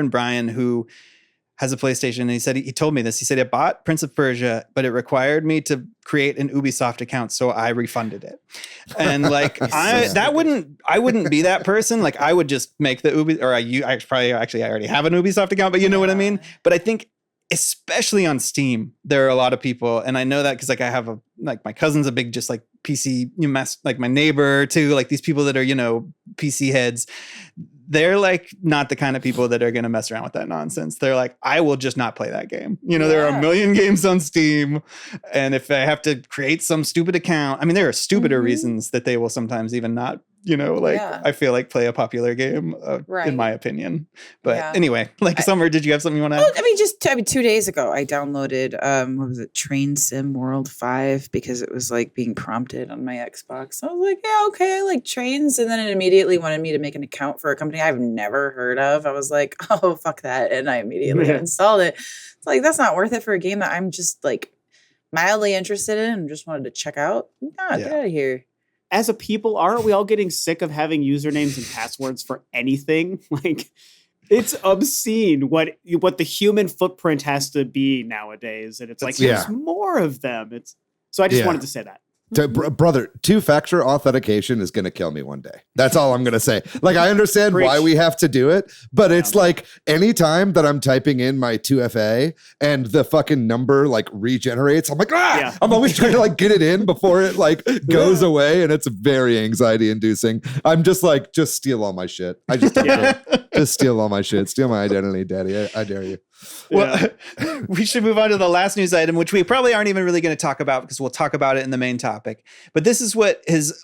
Brian, who has a PlayStation, and he told me this. He said, I bought Prince of Persia, but it required me to create an Ubisoft account, so I refunded it. And like, I wouldn't be that person. Like, I would just make the I already have an Ubisoft account, but you know what I mean? But I think, especially on Steam, there are a lot of people, and I know that because like I have my cousin's a big just like PC like my neighbor too, like these people that are PC heads. They're like not the kind of people that are going to mess around with that nonsense. They're like, I will just not play that game. There are a million games on Steam, and if I have to create some stupid account, there are stupider reasons that they will sometimes even not. I feel like play a popular game, in my opinion. But anyway, Summer, did you have something you want to add? 2 days ago, I downloaded, what was it? Train Sim World 5, because it was like being prompted on my Xbox. I was like, yeah, okay, I like trains. And then it immediately wanted me to make an account for a company I've never heard of. I was like, oh, fuck that. And I immediately installed it. It's like, that's not worth it for a game that I'm just like mildly interested in and just wanted to check out. Get out of here. As a people, aren't we all getting sick of having usernames and passwords for anything? Like, it's obscene what the human footprint has to be nowadays. And it's like, there's more of them. So I just wanted to say that. Brother, two-factor authentication is going to kill me one day. That's all I'm going to say. Like, I understand why we have to do it, but it's like anytime that I'm typing in my 2FA and the fucking number like regenerates, I'm like, I'm always trying to like get it in before it like goes away, and it's very anxiety-inducing. I'm just like, just steal all my shit. I just just steal all my shit. Steal my identity, daddy. I dare you. Well, we should move on to the last news item, which we probably aren't even really going to talk about because we'll talk about it in the main topic. But this is what has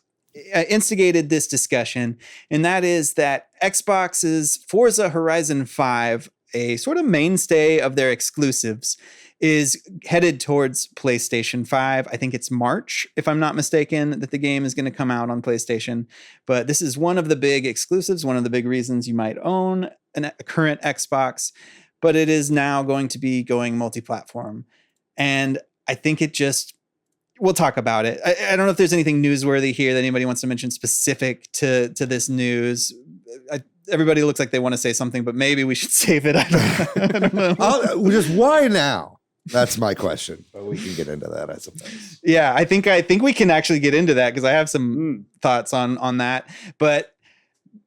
instigated this discussion, and that is that Xbox's Forza Horizon 5, a sort of mainstay of their exclusives, is headed towards PlayStation 5. I think it's March, if I'm not mistaken, that the game is going to come out on PlayStation. But this is one of the big exclusives, one of the big reasons you might own a current Xbox. But it is now going to be going multi-platform. And I think we'll talk about it. I don't know if there's anything newsworthy here that anybody wants to mention specific to this news. Everybody looks like they want to say something, but maybe we should save it. I don't know. Just why now? That's my question. But we can get into that, I suppose. Yeah, I think we can actually get into that because I have some thoughts on that. But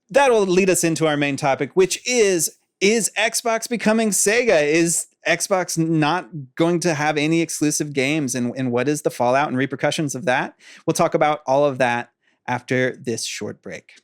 that'll lead us into our main topic, which is Xbox becoming Sega? Is Xbox not going to have any exclusive games? And what is the fallout and repercussions of that? We'll talk about all of that after this short break.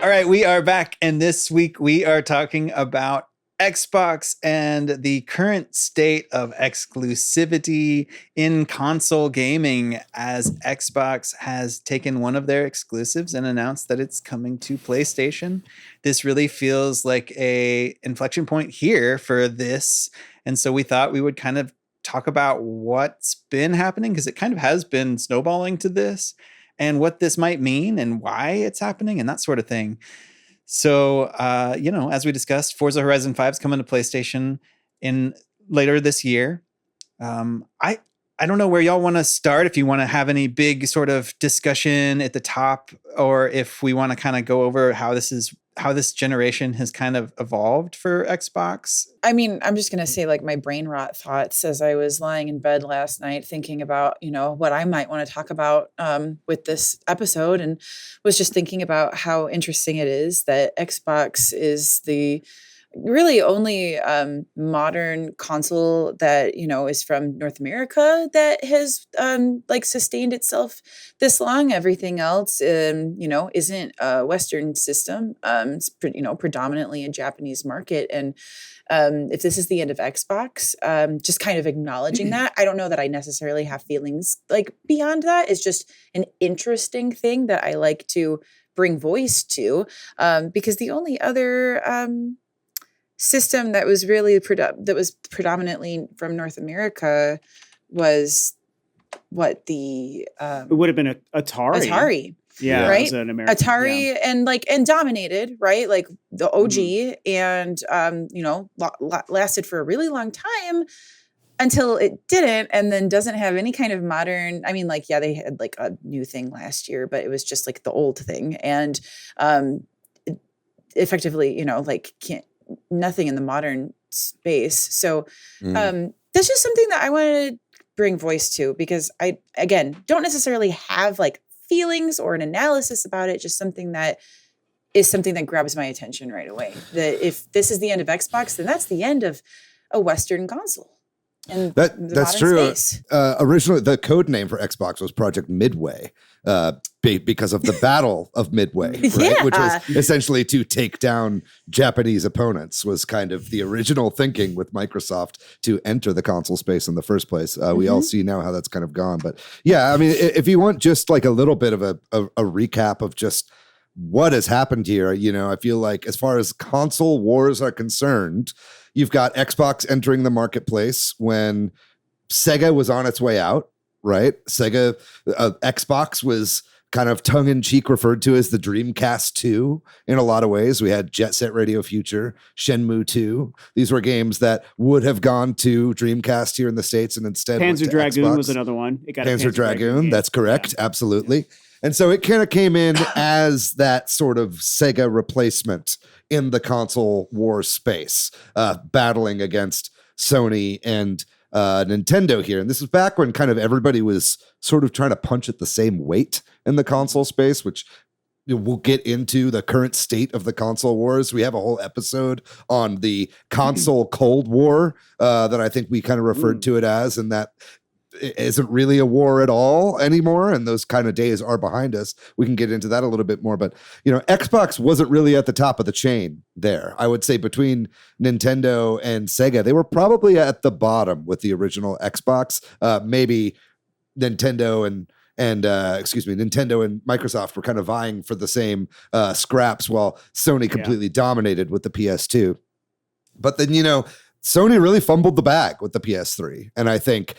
All right, we are back. And this week we are talking about Xbox and the current state of exclusivity in console gaming, as Xbox has taken one of their exclusives and announced that it's coming to PlayStation. This really feels like a inflection point here for this. And so we thought we would kind of talk about what's been happening, because it kind of has been snowballing to this, and what this might mean and why it's happening and that sort of thing. So, as we discussed, Forza Horizon 5 is coming to PlayStation in later this year. I don't know where y'all want to start, if you want to have any big sort of discussion at the top, or if we want to kind of go over how this generation has kind of evolved for Xbox. I mean, I'm just going to say like my brain rot thoughts as I was lying in bed last night thinking about, what I might want to talk about with this episode, and was just thinking about how interesting it is that Xbox is the really only modern console that, is from North America that has sustained itself this long. Everything else, isn't a Western system. It's predominantly a Japanese market. And if this is the end of Xbox, just kind of acknowledging that. I don't know that I necessarily have feelings like beyond that. It's just an interesting thing that I like to bring voice to, because the only other system that was really predominantly from North America was it would have been Atari. Yeah, right. It was an American, Atari, and dominated, right? Like the OG, and lasted for a really long time until it didn't, and then doesn't have any kind of modern. I mean, they had like a new thing last year, but it was just like the old thing, and effectively, can't. Nothing in the modern space. So that's just something that I want to bring voice to, because I, again, don't necessarily have like feelings or an analysis about it. Just something that grabs my attention right away. That if this is the end of Xbox, then that's the end of a Western console. And that's true. Originally, the code name for Xbox was Project Midway, because of the Battle of Midway, right? Which was essentially to take down Japanese opponents, was kind of the original thinking with Microsoft to enter the console space in the first place. We all see now how that's kind of gone. But yeah, I mean, if you want just like a little bit of a recap of just what has happened here, I feel like as far as console wars are concerned, you've got Xbox entering the marketplace when Sega was on its way out, right? Xbox was kind of tongue-in-cheek referred to as the Dreamcast 2 in a lot of ways. We had Jet Set Radio Future, Shenmue 2. These were games that would have gone to Dreamcast here in the States, and instead Panzer Dragoon Xbox. Was another one. It got Panzer Dragoon, that's correct, absolutely. And so it kind of came in as that sort of Sega replacement in the console war space, battling against Sony and Nintendo here. And this is back when kind of everybody was sort of trying to punch at the same weight in the console space, which we'll get into the current state of the console wars. We have a whole episode on the console Cold War that I think we kind of referred to it as, and that isn't really a war at all anymore. And those kind of days are behind us. We can get into that a little bit more, but Xbox wasn't really at the top of the chain there. I would say between Nintendo and Sega, they were probably at the bottom with the original Xbox. Maybe Nintendo and Microsoft were kind of vying for the same scraps, while Sony completely dominated with the PS2. But then, Sony really fumbled the bag with the PS3. And I think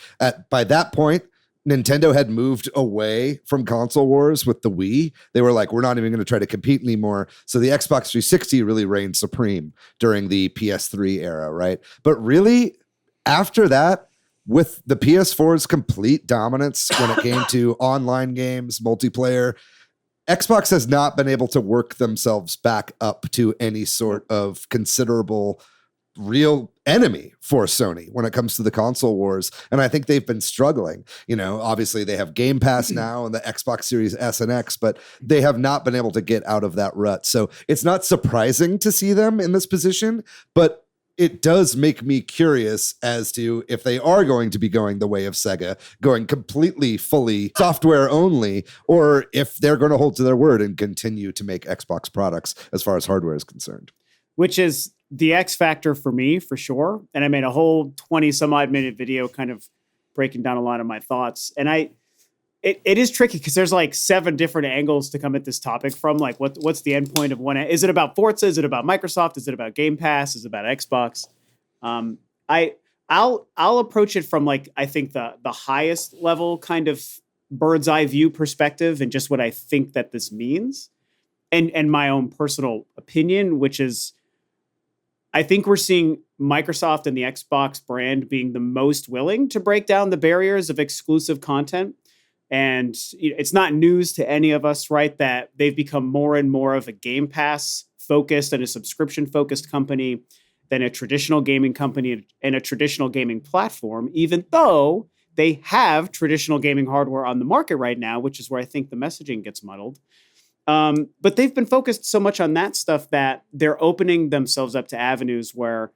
by that point, Nintendo had moved away from console wars with the Wii. They were like, we're not even going to try to compete anymore. So the Xbox 360 really reigned supreme during the PS3 era, right? But really, after that, with the PS4's complete dominance when it came to online games, multiplayer, Xbox has not been able to work themselves back up to any sort of considerable real enemy for Sony when it comes to the console wars. And I think they've been struggling. Obviously they have Game Pass now and the Xbox Series S and X, but they have not been able to get out of that rut. So it's not surprising to see them in this position, but it does make me curious as to if they are going to be going the way of Sega, going completely, fully software only, or if they're going to hold to their word and continue to make Xbox products as far as hardware is concerned. Which is the X factor for me, for sure. And I made a whole 20 some odd minute video kind of breaking down a lot of my thoughts. And it is tricky because there's like 7 different angles to come at this topic from. Like, what's the end point of one? Is it about Forza? Is it about Microsoft? Is it about Game Pass? Is it about Xbox? I'll approach it from like, I think the highest level kind of bird's eye view perspective and just what I think that this means. And my own personal opinion, which is, I think we're seeing Microsoft and the Xbox brand being the most willing to break down the barriers of exclusive content. And it's not news to any of us, right, that they've become more and more of a Game Pass focused and a subscription focused company than a traditional gaming company and a traditional gaming platform, even though they have traditional gaming hardware on the market right now, which is where I think the messaging gets muddled. But they've been focused so much on that stuff that they're opening themselves up to avenues where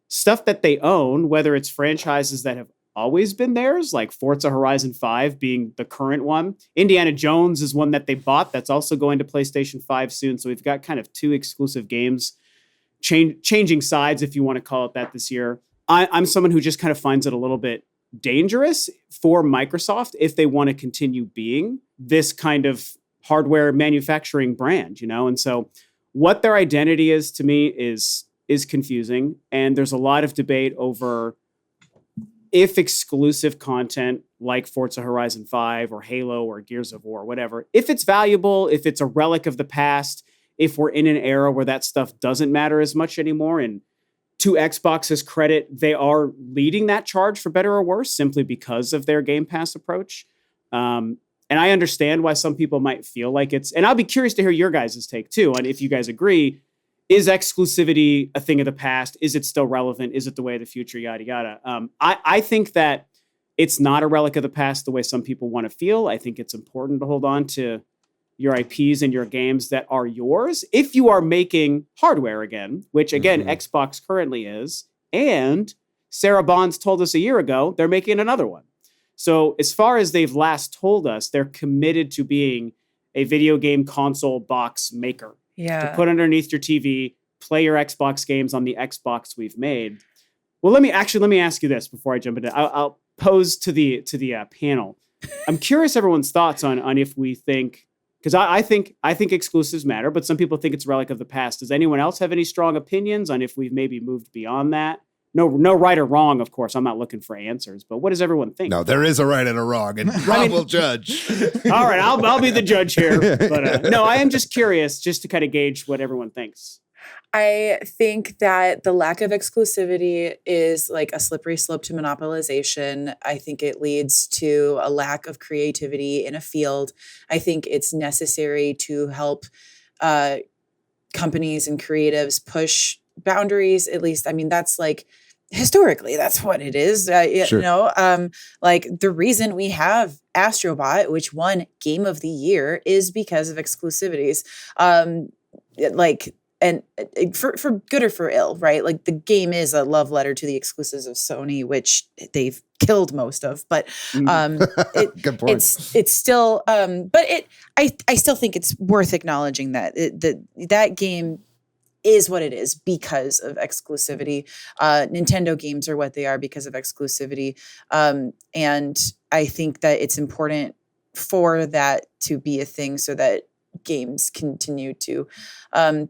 stuff that they own, whether it's franchises that have always been theirs, like Forza Horizon 5 being the current one. Indiana Jones is one that they bought that's also going to PlayStation 5 soon. So we've got kind of 2 exclusive games changing sides, if you want to call it that, this year. I'm someone who just kind of finds it a little bit dangerous for Microsoft if they want to continue being this kind of hardware manufacturing brand, And so what their identity is to me is confusing. And there's a lot of debate over if exclusive content like Forza Horizon 5 or Halo or Gears of War, whatever, if it's valuable, if it's a relic of the past, if we're in an era where that stuff doesn't matter as much anymore. And to Xbox's credit, they are leading that charge for better or worse, simply because of their Game Pass approach. And I understand why some people might feel like it's, and I'll be curious to hear your guys' take too, on if you guys agree, is exclusivity a thing of the past? Is it still relevant? Is it the way of the future? Yada, yada. I think that it's not a relic of the past the way some people want to feel. I think it's important to hold on to your IPs and your games that are yours if you are making hardware again, which again, Xbox currently is. And Sarah Bonds told us a year ago, they're making another one. So as far as they've last told us, they're committed to being a video game console box maker. Yeah. To put underneath your TV, play your Xbox games on the Xbox we've made. Well, let me ask you this before I jump into it. I'll pose to the panel. I'm curious everyone's thoughts on if we think, because I think exclusives matter, but some people think it's a relic of the past. Does anyone else have any strong opinions on if we've maybe moved beyond that? No right or wrong, of course. I'm not looking for answers, but what does everyone think? No, there is a right and a wrong, and Rob will judge. All right, I'll be the judge here. But no, I am just curious, just to kind of gauge what everyone thinks. I think that the lack of exclusivity is like a slippery slope to monopolization. I think it leads to a lack of creativity in a field. I think it's necessary to help companies and creatives push boundaries, at least. I mean, that's like historically, that's what it is. Sure. You know, like the reason we have Astrobot, which won Game of the Year, is because of exclusivities. Like, and for good or for ill, right? Like the game is a love letter to the exclusives of Sony, which they've killed most of. But Good point. it's still, but I still think it's worth acknowledging that that game is what it is because of exclusivity. Nintendo games are what they are because of exclusivity. And I think that it's important for that to be a thing so that games continue to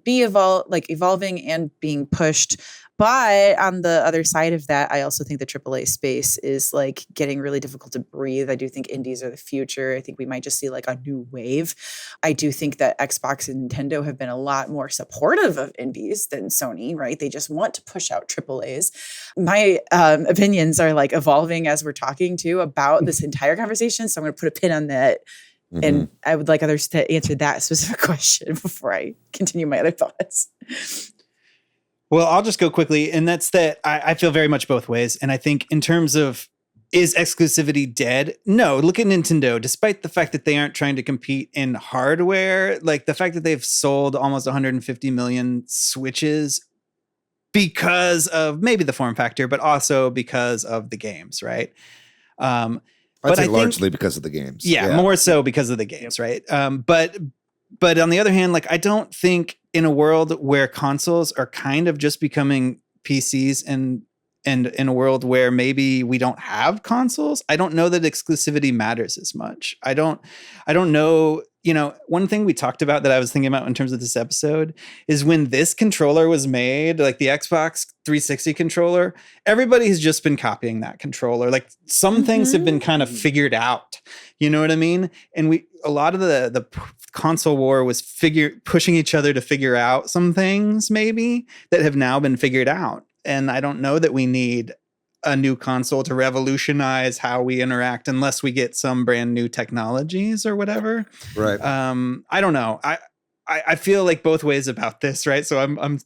be evolving and being pushed. But on the other side of that, I also think the AAA space is like getting really difficult to breathe. I do think indies are the future. I think we might just see like a new wave. I do think that Xbox and Nintendo have been a lot more supportive of indies than Sony, right? They just want to push out AAAs. My opinions are like evolving as we're talking too about this entire conversation. So I'm going to put a pin on that. Mm-hmm. And I would like others to answer that specific question before I continue my other thoughts. Well, I'll just go quickly. And that's that I feel very much both ways. And I think in terms of, is exclusivity dead? No, look at Nintendo. Despite the fact that they aren't trying to compete in hardware, like the fact that they've sold almost 150 million Switches because of maybe the form factor, but also because of the games, right? I'd say largely because of the games. Yeah, more so because of the games, right? But on the other hand, like I don't think in a world where consoles are kind of just becoming PCs and in a world where maybe we don't have consoles, I don't know that exclusivity matters as much. I don't know. You know, one thing we talked about that I was thinking about in terms of this episode is when this controller was made, like the Xbox 360 controller, everybody has just been copying that controller. Like some things have been kind of figured out, you know what I mean? And a lot of the console war was pushing each other to figure out some things maybe that have now been figured out. And I don't know that we need a new console to revolutionize how we interact unless we get some brand new technologies or whatever. Right. I don't know. I feel like both ways about this, right? So I'm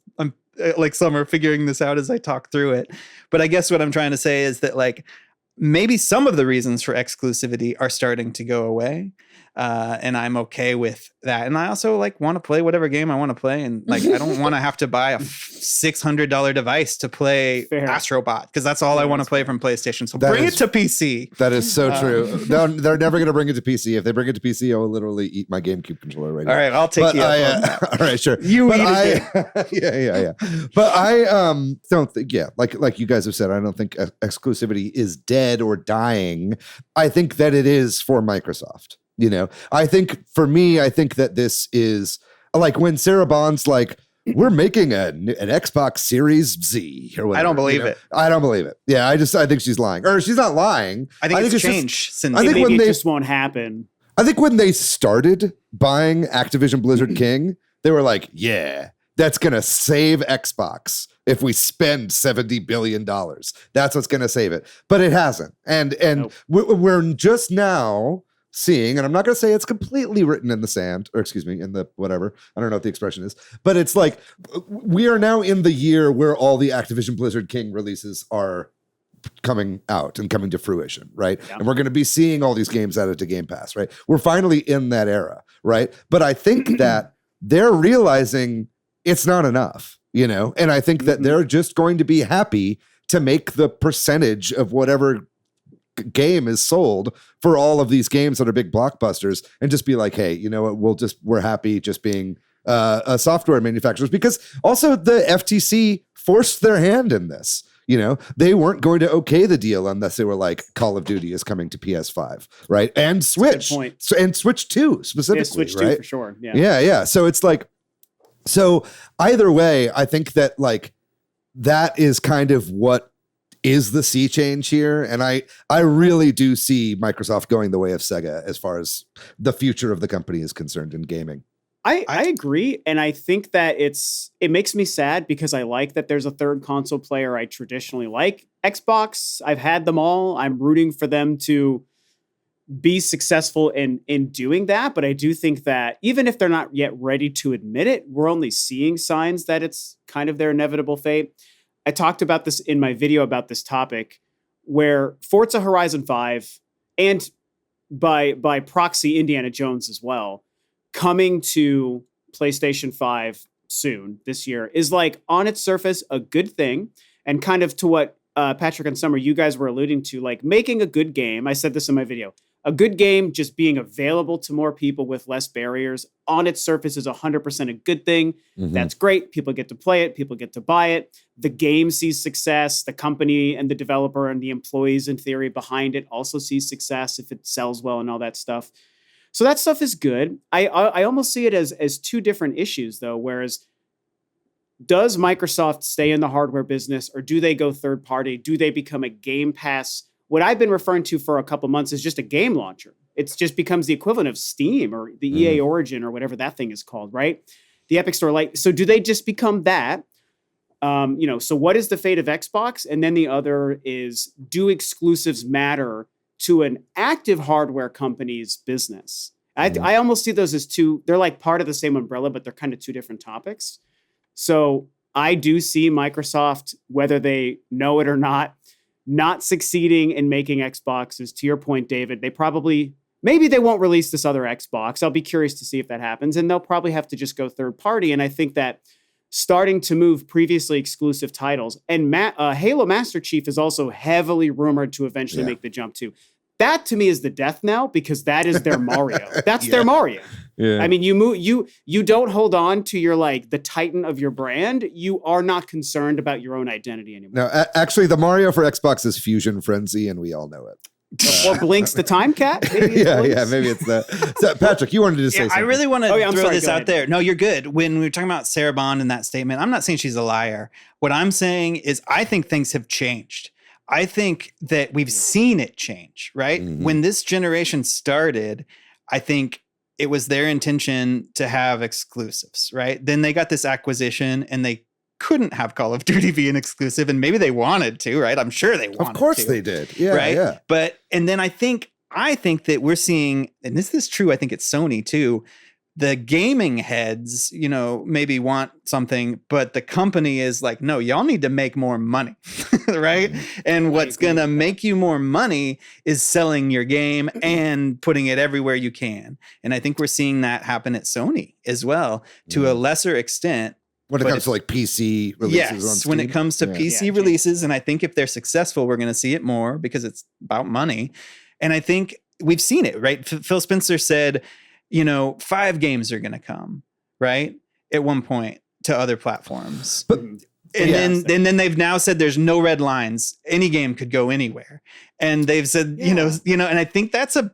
like Summer figuring this out as I talk through it. But I guess what I'm trying to say is that like maybe some of the reasons for exclusivity are starting to go away. And I'm okay with that. And I also like want to play whatever game I want to play. And like, I don't want to have to buy a $600 device to play Astrobot because that's all I want to play from PlayStation. So bring it to PC. That is so true. They're never going to bring it to PC. If they bring it to PC, I will literally eat my GameCube controller right now. All right, I'll take you up on that. All right, sure. You eat it. Yeah. But I don't think, like you guys have said, I don't think exclusivity is dead or dying. I think that it is for Microsoft. You know, I think for me, I think that this is like when Sarah Bond's like, we're making an Xbox Series Z or whatever. I don't believe it. I don't believe it. Yeah, I think she's lying. Or she's not lying. I think it's changed since. I think maybe it just won't happen. I think when they started buying Activision Blizzard King, they were like, yeah, that's going to save Xbox if we spend $70 billion. That's what's going to save it. But it hasn't. And nope. We're just now seeing, and I'm not going to say it's completely written in the sand, or excuse me, in the whatever. I don't know what the expression is, but it's like we are now in the year where all the Activision Blizzard King releases are coming out and coming to fruition, right? Yeah. And we're going to be seeing all these games added to Game Pass, right? We're finally in that era, right? But I think that they're realizing it's not enough, you know? And I think that they're just going to be happy to make the percentage of whatever game is sold for all of these games that are big blockbusters and just be like, hey, you know what, we're happy just being software manufacturers, because also the FTC forced their hand in this. You know, they weren't going to okay the deal unless they were like, Call of Duty is coming to PS5, right? And Switch, and Switch 2 specifically, yeah, Switch 2 right? for sure. Yeah. So it's like, so either way, I think that like that is kind of what is the sea change here. And I really do see Microsoft going the way of Sega as far as the future of the company is concerned in gaming. I agree. And I think that it makes me sad because I like that there's a third console player. I traditionally like Xbox. I've had them all. I'm rooting for them to be successful in doing that. But I do think that even if they're not yet ready to admit it, we're only seeing signs that it's kind of their inevitable fate. I talked about this in my video about this topic, where Forza Horizon 5 and by proxy Indiana Jones as well, coming to PlayStation 5 soon this year is like on its surface a good thing, and kind of to what Patrick and Summer, you guys were alluding to, like making a good game. I said this in my video. A good game just being available to more people with less barriers on its surface is 100% a good thing. That's great. People get to play it. People get to buy it. The game sees success. The company and the developer and the employees, in theory, behind it also sees success if it sells well and all that stuff. So that stuff is good. I almost see it as two different issues, though, whereas does Microsoft stay in the hardware business, or do they go third party? Do they become a Game Pass? What I've been referring to for a couple months is just a game launcher. It just becomes the equivalent of Steam or the EA Origin or whatever that thing is called, right? The Epic Store Lite. So do they just become that? So what is the fate of Xbox? And then the other is, do exclusives matter to an active hardware company's business? I almost see those as two. They're like part of the same umbrella, but they're kind of two different topics. So I do see Microsoft, whether they know it or not succeeding in making Xboxes. To your point, David, maybe they won't release this other Xbox. I'll be curious to see if that happens, and they'll probably have to just go third party. And I think that starting to move previously exclusive titles, and Halo Master Chief is also heavily rumored to eventually make the jump too. That to me is the death knell, because that is their Mario. That's their Mario. Yeah. I mean, you don't hold on to your, like, the titan of your brand. You are not concerned about your own identity anymore. No, actually, the Mario for Xbox is Fusion Frenzy, and we all know it. Or Blinks the Time Cat? Maybe it's that. So, Patrick, you wanted to say something. I really want to throw this out there. No, you're good. When we were talking about Sarah Bond and that statement, I'm not saying she's a liar. What I'm saying is I think things have changed. I think that we've seen it change, right? When this generation started, I think it was their intention to have exclusives, right? Then they got this acquisition and they couldn't have Call of Duty be an exclusive, and maybe they wanted to, right? I'm sure they wanted to. Of course they did. Yeah, right? Yeah. But, and then I think that we're seeing, and this is true, I think it's Sony too, the gaming heads, maybe want something, but the company is like, no, y'all need to make more money, right? And what's going to make you more money is selling your game and putting it everywhere you can. And I think we're seeing that happen at Sony as well, to a lesser extent. When it comes to like PC releases on Steam? When it comes to PC releases, and I think if they're successful, we're going to see it more because it's about money. And I think we've seen it, right? Phil Spencer said, 5 games are going to come, right? At one point to other platforms. And then they've now said there's no red lines. Any game could go anywhere. And they've said, and I think that's a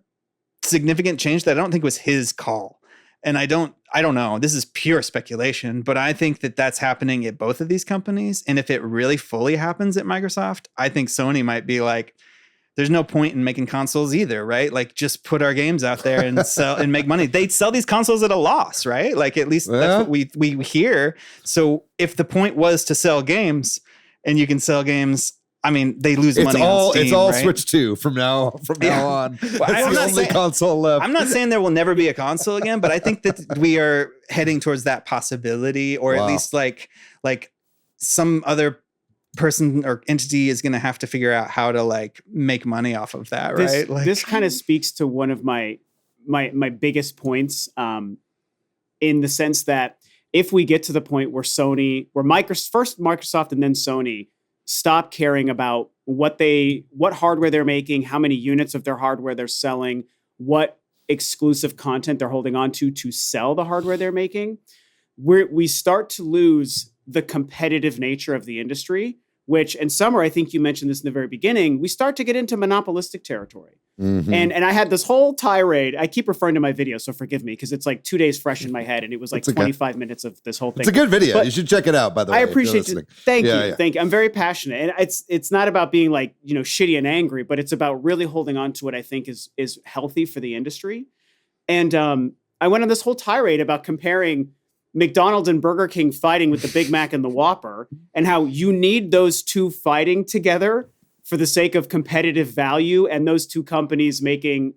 significant change that I don't think was his call. And I don't know. This is pure speculation, but I think that that's happening at both of these companies. And if it really fully happens at Microsoft, I think Sony might be like, there's no point in making consoles either, right? Like, just put our games out there and sell and make money. They'd sell these consoles at a loss, right? Like, at least that's what we hear. So if the point was to sell games, and you can sell games, I mean, they lose money on Steam, it's all right? Switch 2 from now on. Well, I'm the only console left. I'm not saying there will never be a console again, but I think that we are heading towards that possibility, or at least like some other person or entity is going to have to figure out how to like make money off of that, right? This kind of speaks to one of my biggest points, in the sense that if we get to the point where Microsoft and then Sony stop caring about what hardware they're making, how many units of their hardware they're selling, what exclusive content they're holding on to sell the hardware they're making, we start to lose the competitive nature of the industry, which, and Summer, I think you mentioned this in the very beginning, we start to get into monopolistic territory. And I had this whole tirade. I keep referring to my video, so forgive me, because it's like 2 days fresh in my head, and it was like 25 minutes of this whole thing. It's a good video. But you should check it out, by the way. I appreciate it. Thank you. Thank you. I'm very passionate. And it's not about being like, shitty and angry, but it's about really holding on to what I think is healthy for the industry. And I went on this whole tirade about comparing McDonald's and Burger King fighting with the Big Mac and the Whopper, and how you need those two fighting together for the sake of competitive value, and those two companies making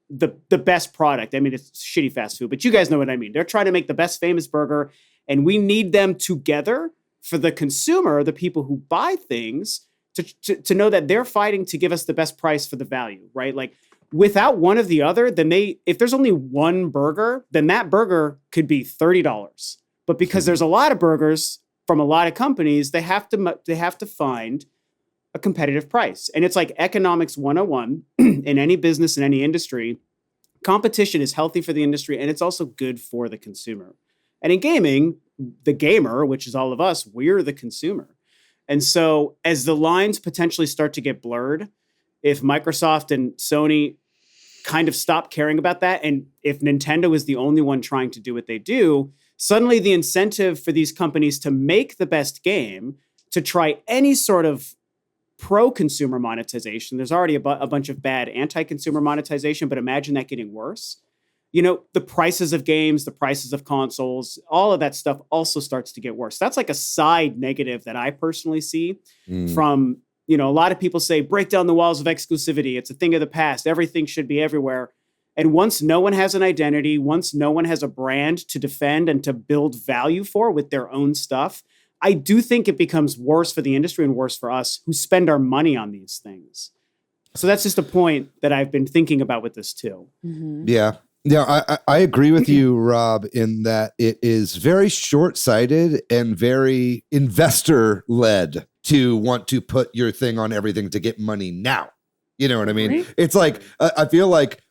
the best product. I mean, it's shitty fast food, but you guys know what I mean. They're trying to make the best famous burger, and we need them together for the consumer, the people who buy things, to know that they're fighting to give us the best price for the value, right? Like without one of the other, then if there's only one burger, then that burger could be $30. But because there's a lot of burgers from a lot of companies, they have to find a competitive price. And it's like economics 101 in any business, in any industry. Competition is healthy for the industry, and it's also good for the consumer. And in gaming, the gamer, which is all of us, we're the consumer. And so as the lines potentially start to get blurred, if Microsoft and Sony kind of stop caring about that, and if Nintendo is the only one trying to do what they do, suddenly the incentive for these companies to make the best game, to try any sort of pro-consumer monetization, there's already a bunch of bad anti-consumer monetization, but imagine that getting worse. You know, the prices of games, the prices of consoles, all of that stuff also starts to get worse. That's like a side negative that I personally see from, you know, a lot of people say, break down the walls of exclusivity. It's a thing of the past. Everything should be everywhere. And once no one has an identity, once no one has a brand to defend and to build value for with their own stuff, I do think it becomes worse for the industry and worse for us who spend our money on these things. So that's just a point that I've been thinking about with this too. Mm-hmm. Yeah. Yeah, I agree with you, Rob, in that it is very short-sighted and very investor-led to want to put your thing on everything to get money now. You know what I mean? Right. It's like, I feel like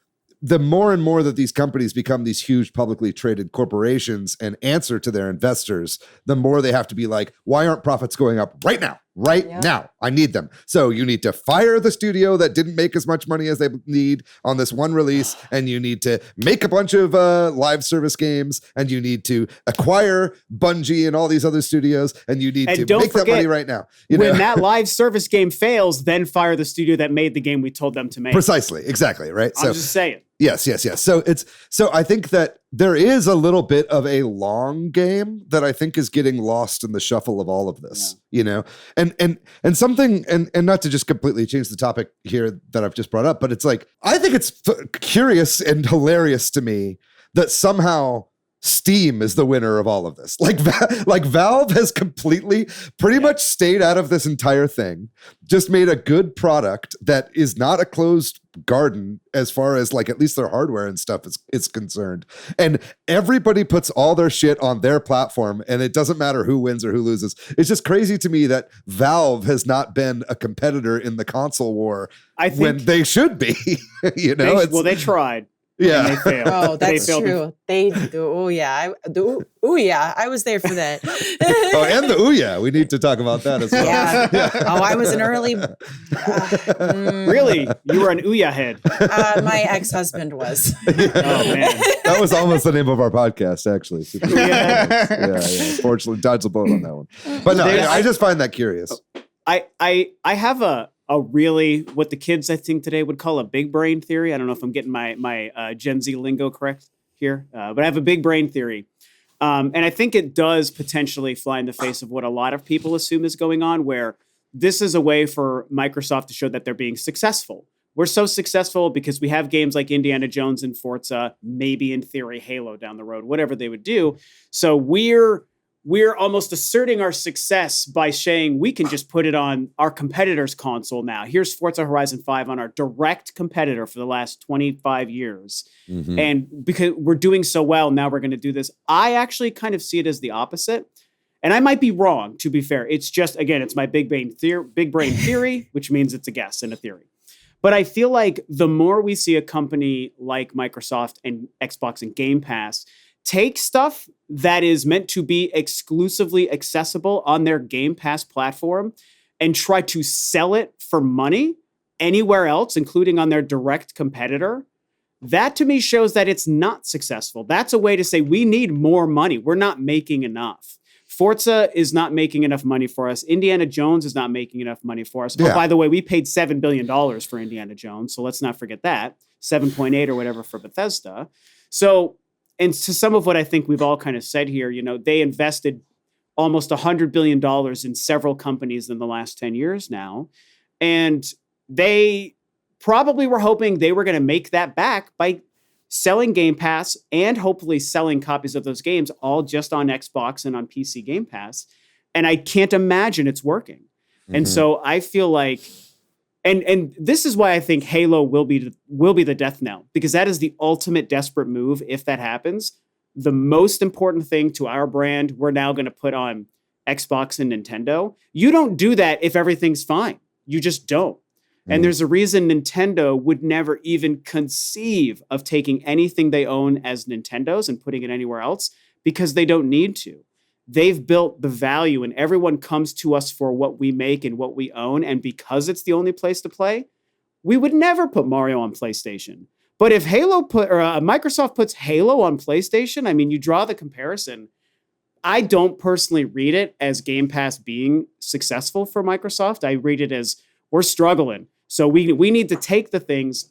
the more and more that these companies become these huge publicly traded corporations and answer to their investors, the more they have to be like, why aren't profits going up right now? Right now, I need them. So you need to fire the studio that didn't make as much money as they need on this one release, and you need to make a bunch of live service games, and you need to acquire Bungie and all these other studios, and you need to make that money right now. When that live service game fails, then fire the studio that made the game we told them to make. Precisely, exactly, right? I'm just saying. Yes. So I think that there is a little bit of a long game that I think is getting lost in the shuffle of all of this, you know, and something, and not to just completely change the topic here that I've just brought up, but it's like, I think it's curious and hilarious to me that somehow Steam is the winner of all of this. Like Valve has completely pretty much stayed out of this entire thing, just made a good product that is not a closed garden as far as like at least their hardware and stuff is concerned. And everybody puts all their shit on their platform, and it doesn't matter who wins or who loses. It's just crazy to me that Valve has not been a competitor in the console war when they should be. You know, they tried. Yeah. And they failed. Oh, that's true. They do. Oh, yeah. I was there for that. Oh, and the ooh-yeah. We need to talk about that as well. Yeah. Oh, I was an early... Really? You were an ooh-yeah head. My ex-husband was. Oh, man. That was almost the name of our podcast, actually. Yeah. Fortunately, dodged the boat on that one. But no, I just find that curious. I have a really, what the kids I think today would call a big brain theory. I don't know if I'm getting my Gen Z lingo correct here, but I have a big brain theory. And I think it does potentially fly in the face of what a lot of people assume is going on, where this is a way for Microsoft to show that they're being successful. We're so successful because we have games like Indiana Jones and Forza, maybe in theory Halo down the road, whatever they would do. So we're almost asserting our success by saying we can just put it on our competitor's console now. Here's Forza Horizon 5 on our direct competitor for the last 25 years. Mm-hmm. And because we're doing so well, now we're going to do this. I actually kind of see it as the opposite. And I might be wrong, to be fair. It's just, again, it's my big brain theory, which means it's a guess and a theory. But I feel like the more we see a company like Microsoft and Xbox and Game Pass take stuff that is meant to be exclusively accessible on their Game Pass platform and try to sell it for money anywhere else, including on their direct competitor, that to me shows that it's not successful. That's a way to say we need more money. We're not making enough. Forza is not making enough money for us. Indiana Jones is not making enough money for us. Yeah. Oh, by the way, we paid $7 billion for Indiana Jones, so let's not forget that. 7.8 or whatever for Bethesda. So, and to some of what I think we've all kind of said here, you know, they invested almost $100 billion in several companies in the last 10 years now. And they probably were hoping they were going to make that back by selling Game Pass and hopefully selling copies of those games all just on Xbox and on PC Game Pass. And I can't imagine it's working. And so I feel like, and this is why I think Halo will be the death knell, because that is the ultimate desperate move. If that happens, the most important thing to our brand, we're now going to put on Xbox and Nintendo. You don't do that if everything's fine. You just don't. And there's a reason Nintendo would never even conceive of taking anything they own as Nintendo's and putting it anywhere else, because they don't need to. They've built the value, and everyone comes to us for what we make and what we own. And because it's the only place to play, we would never put Mario on PlayStation. But if Microsoft puts Halo on PlayStation, I mean, you draw the comparison. I don't personally read it as Game Pass being successful for Microsoft. I read it as we're struggling. So we need to take the things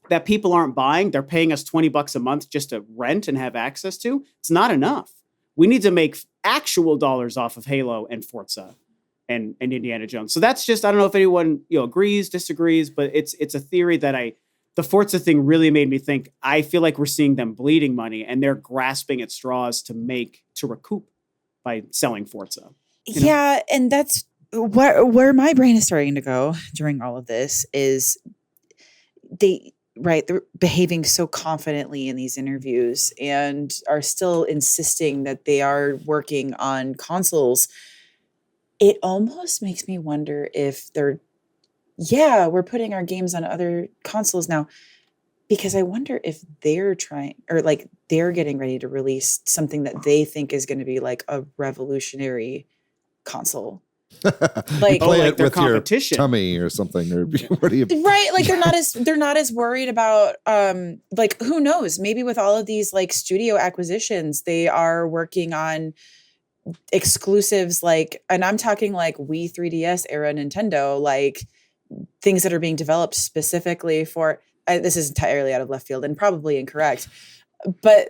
that people aren't buying. They're paying us $20 a month just to rent and have access to. It's not enough. We need to make actual dollars off of Halo and Forza and Indiana Jones. So that's just, I don't know if anyone agrees, disagrees, but it's a theory that the Forza thing really made me think. I feel like we're seeing them bleeding money, and they're grasping at straws to recoup by selling Forza. Yeah, and that's where my brain is starting to go during all of this is they're behaving so confidently in these interviews and are still insisting that they are working on consoles. It almost makes me wonder if we're putting our games on other consoles now, because I wonder if they're they're getting ready to release something that they think is going to be like a revolutionary console. Like, play it their with competition, your tummy or something, or what do you? Right, like they're not as worried about like, who knows? Maybe with all of these like studio acquisitions, they are working on exclusives, like, and I'm talking like Wii 3DS era Nintendo, like things that are being developed specifically for. This is entirely out of left field and probably incorrect, but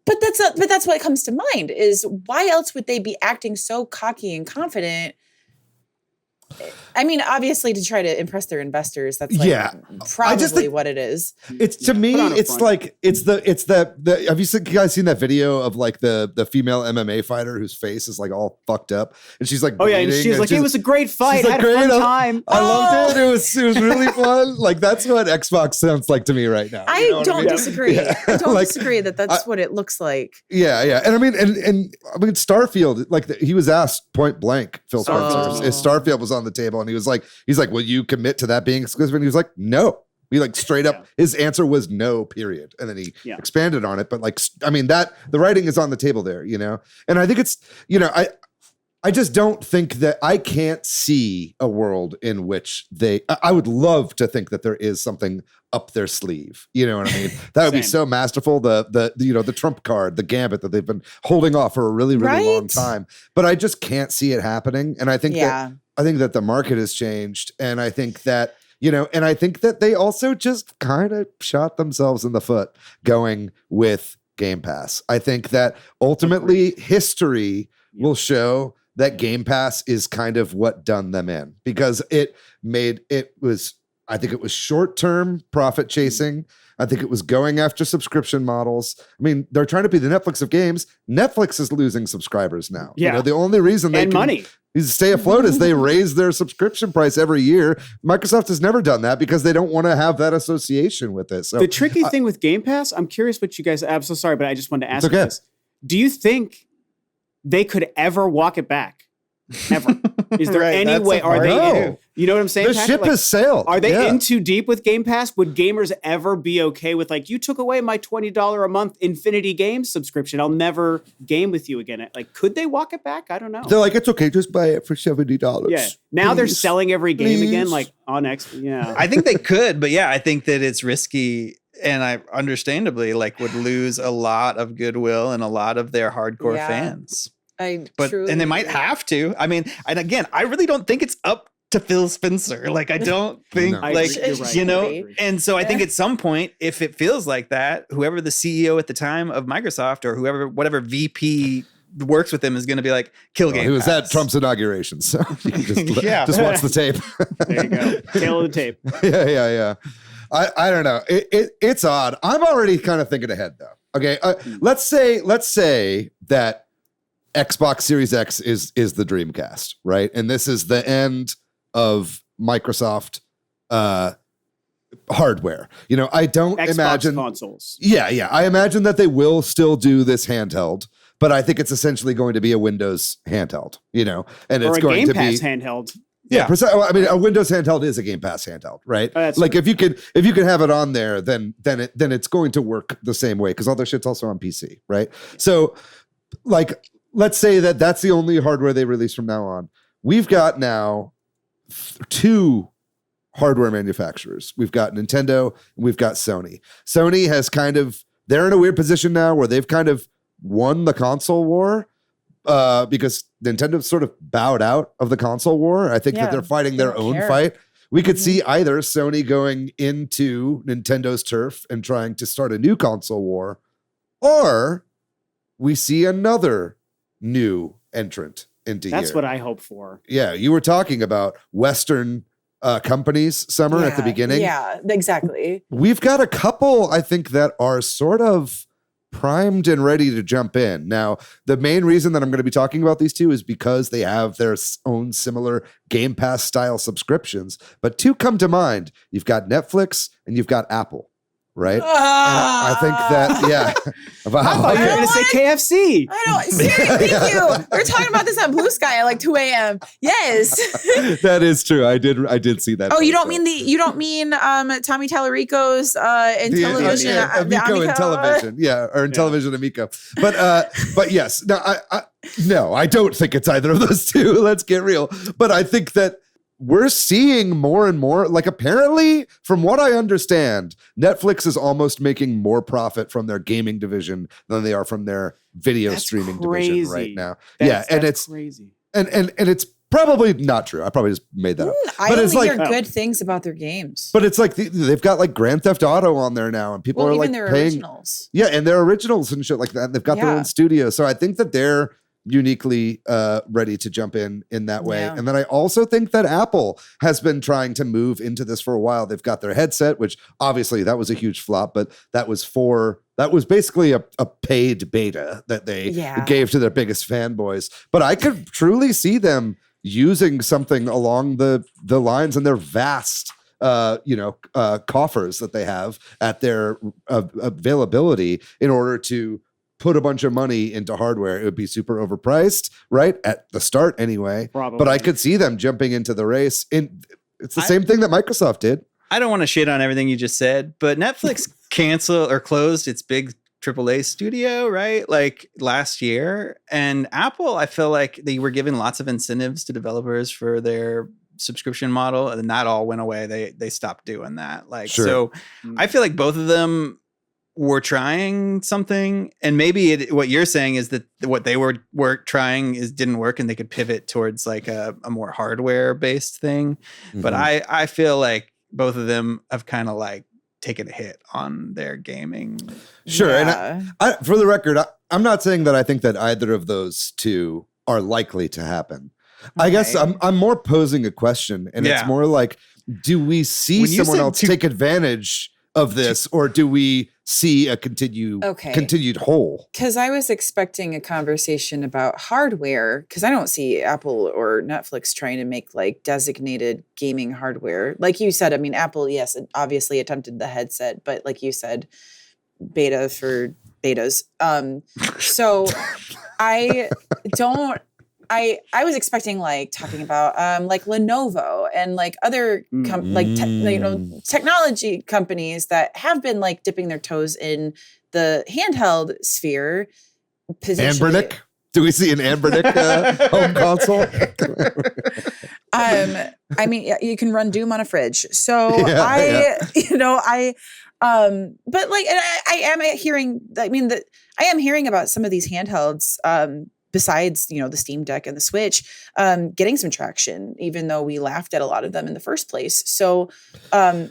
that's what comes to mind is why else would they be acting so cocky and confident? I mean, obviously to try to impress their investors. That's probably what it is. It's to me, it's like it's the. Have you guys seen that video of like the female MMA fighter whose face is like all fucked up, and she's like, oh yeah, and she's like, it was a great fight. I had a fun time. I loved it. It was really fun. Like that's what Xbox sounds like to me right now. I don't disagree. Yeah. I don't disagree that's what it looks like. Yeah, and I mean, Starfield. Like he was asked point blank, Phil Spencer, if Starfield was on the table, and he's like, will you commit to that being exclusive? And he was like, no. He like straight up, his answer was no, period. And then he expanded on it. But like, I mean, the writing is on the table there, And I think it's, I just don't think that I can't see a world in which I would love to think that there is something up their sleeve. You know what I mean? That would be so masterful. The trump card, the gambit that they've been holding off for a really, really long time. But I just can't see it happening. And I think that the market has changed. And I think that, and I think that they also just kind of shot themselves in the foot going with Game Pass. I think that ultimately history will show that Game Pass is kind of what done them in, because I think it was short-term profit chasing. I think it was going after subscription models. I mean, they're trying to be the Netflix of games. Netflix is losing subscribers now. Yeah. The only reason they can stay afloat is they raise their subscription price every year. Microsoft has never done that because they don't want to have that association with it. So the tricky thing with Game Pass, I'm curious what you guys, I'm so sorry, but I just wanted to ask you this. Do you think they could ever walk it back? Ever? Is there any way? Are they? You know what I'm saying? The ship has sailed. Are they in too deep with Game Pass? Would gamers ever be okay with like, you took away my $20 a month Infinity Games subscription, I'll never game with you again? Like, could they walk it back? I don't know. They're like, it's okay, just buy it for $70. Yeah. Now they're selling every game again, like on X. Yeah. I think they could, but I think that it's risky. And I understandably would lose a lot of goodwill and a lot of their hardcore fans. And they might have to. I mean, and again, I really don't think it's up to Phil Spencer. Like, I don't think and so I think at some point, if it feels like that, whoever the CEO at the time of Microsoft or whatever VP works with him is going to be like, kill Game Pass. He was at Trump's inauguration, so you can just watch the tape. There you go. Tail of the tape. Yeah. I don't know. It's odd. I'm already kind of thinking ahead though. Okay. Let's say that Xbox Series X is the Dreamcast, right? And this is the end of Microsoft hardware. I don't Xbox imagine consoles. Yeah. I imagine that they will still do this handheld, but I think it's essentially going to be a Windows handheld, and Or it's a going Game to Pass be handheld. Yeah, I mean, a Windows handheld is a Game Pass handheld, right? Oh, that's like true. if you could have it on there, then it's going to work the same way because all their shit's also on PC, right? So, like, let's say that that's the only hardware they release from now on. We've got now two hardware manufacturers. We've got Nintendo and we've got Sony. Sony has they're in a weird position now where they've kind of won the console war. Because Nintendo sort of bowed out of the console war. I think that they're fighting their own fight. We could see either Sony going into Nintendo's turf and trying to start a new console war, or we see another new entrant into here. That's what I hope for. Yeah, you were talking about Western companies, Summer, at the beginning. Yeah, exactly. We've got a couple, I think, that are sort of primed and ready to jump in. Now, the main reason that I'm going to be talking about these two is because they have their own similar Game Pass style subscriptions. But two come to mind. You've got Netflix and you've got Apple, right? I think that, yeah. I thought you were going to say KFC. I don't. Thank you. We were talking about this on Blue Sky at like 2 a.m. Yes. That is true. I did see that. Oh, you don't mean Tommy Tallarico's in television? Amico in television, or in television Amico. But yes, no, I don't think it's either of those two. Let's get real. But I think that we're seeing more and more, like, apparently, from what I understand, Netflix is almost making more profit from their gaming division than they are from their video streaming division right now. That's it's crazy. And it's probably not true. I probably just made that up. I But only hear good things about their games. But it's like they've got like Grand Theft Auto on there now, and people are even like their paying originals. Yeah, and their originals and shit like that. And they've got their own studio, so I think that they're uniquely ready to jump in that way. Yeah. And then I also think that Apple has been trying to move into this for a while. They've got their headset, which obviously that was a huge flop, but that was basically a paid beta that they gave to their biggest fanboys. But I could truly see them using something along the lines and their vast coffers that they have at their availability in order to put a bunch of money into hardware. It would be super overpriced, right? At the start anyway. Probably. But I could see them jumping into the race. It's the same thing that Microsoft did. I don't want to shit on everything you just said, but Netflix canceled or closed its big AAA studio, right? Like last year. And Apple, I feel like they were giving lots of incentives to developers for their subscription model, and that all went away. They stopped doing that. So I feel like both of them were trying something, and maybe what you're saying is that what they were trying didn't work, and they could pivot towards like a more hardware based thing. Mm-hmm. But I feel like both of them have kind of like taken a hit on their gaming. Sure. Yeah. And I, for the record, I'm not saying that I think that either of those two are likely to happen. Okay. I guess I'm more posing a question, and it's more like, do we see someone else take advantage of this, or do we see a continued hole? Because I was expecting a conversation about hardware, because I don't see Apple or Netflix trying to make like designated gaming hardware. Like you said, I mean, Apple, yes, it obviously attempted the headset, but like you said, beta for betas. So I was expecting like talking about like Lenovo and like other technology companies that have been like dipping their toes in the handheld sphere. Anbernic? Do we see an Anbernic home console? I mean, you can run Doom on a fridge. So but like, and I am hearing. I mean, I am hearing about some of these handhelds. Besides, the Steam Deck and the Switch, getting some traction, even though we laughed at a lot of them in the first place. So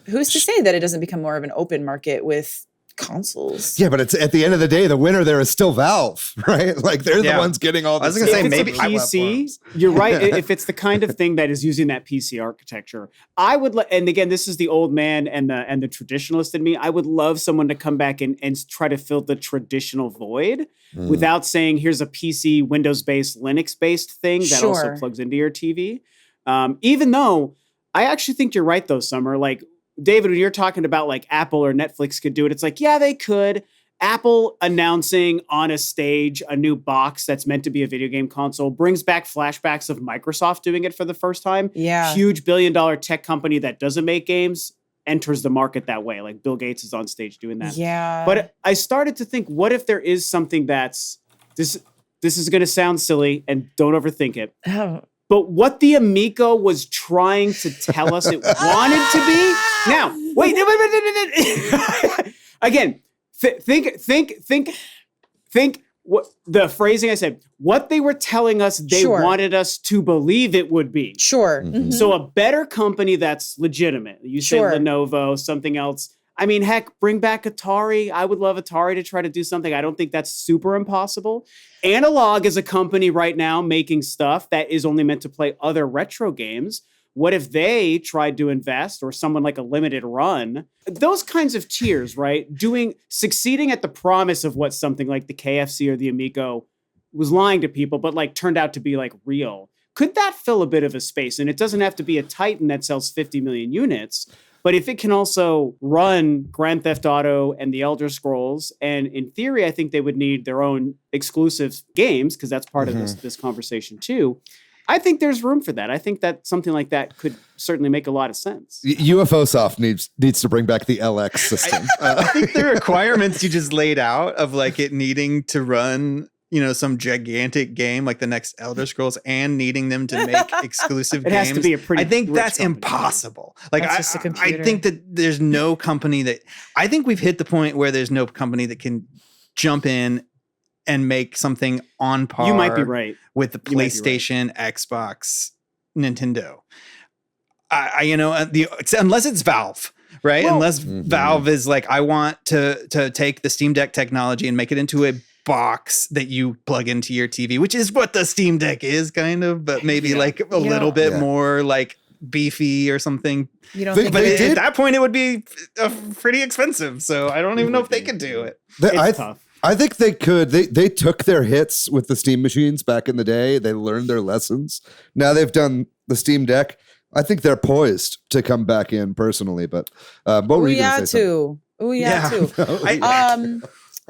who's to say that it doesn't become more of an open market with consoles. Yeah, but it's at the end of the day, the winner there is still Valve, right? Like they're the ones getting all the. I was going to say maybe PC. You're right. If it's the kind of thing that is using that PC architecture, I would. And again, this is the old man and the traditionalist in me. I would love someone to come back and try to fill the traditional void without saying, "Here's a PC, Windows-based, Linux-based thing that also plugs into your TV." Even though I actually think you're right, though, Summer. Like, David, when you're talking about like Apple or Netflix could do it, it's like, yeah, they could. Apple announcing on a stage a new box that's meant to be a video game console brings back flashbacks of Microsoft doing it for the first time. Yeah. Huge billion-dollar tech company that doesn't make games enters the market that way. Like Bill Gates is on stage doing that. Yeah. But I started to think, what if there is something that's this is going to sound silly and don't overthink it. Oh. But what the Amico was trying to tell us it wanted to be. Now, wait. Again, think what the phrasing I said, what they were telling us they wanted us to believe it would be. Sure. Mm-hmm. So a better company that's legitimate. You said Lenovo, something else. I mean, heck, bring back Atari. I would love Atari to try to do something. I don't think that's super impossible. Analog is a company right now making stuff that is only meant to play other retro games. What if they tried to invest, or someone like a Limited Run? Those kinds of tiers, right? Succeeding at the promise of what something like the KFC or the Amico was lying to people, but like turned out to be like real. Could that fill a bit of a space? And it doesn't have to be a Titan that sells 50 million units. But if it can also run Grand Theft Auto and the Elder Scrolls, and in theory, I think they would need their own exclusive games, because that's part of this conversation too. I think there's room for that. I think that something like that could certainly make a lot of sense. UFOsoft needs to bring back the LX system. I think the requirements you just laid out of like it needing to run, some gigantic game like the next Elder Scrolls and needing them to make exclusive games. It has to be a pretty. I think rich that's company. impossible. Like That's just a computer. I think that there's no company that. I think we've hit the point where there's no company that can jump in and make something on par. You might be right with the PlayStation, Xbox, Nintendo. Unless it's Valve. Right. Well, unless Valve is like, I want to take the Steam Deck technology and make it into a box that you plug into your TV, which is what the Steam Deck is kind of, but maybe like a little bit more like beefy or something. You don't think but at that point it would be pretty expensive. So I don't even know if they could do it. It's tough. I think they could. They took their hits with the Steam machines back in the day. They learned their lessons. Now they've done the Steam Deck. I think they're poised to come back in personally, but what were you going to say? Too. Ooh, yeah, too.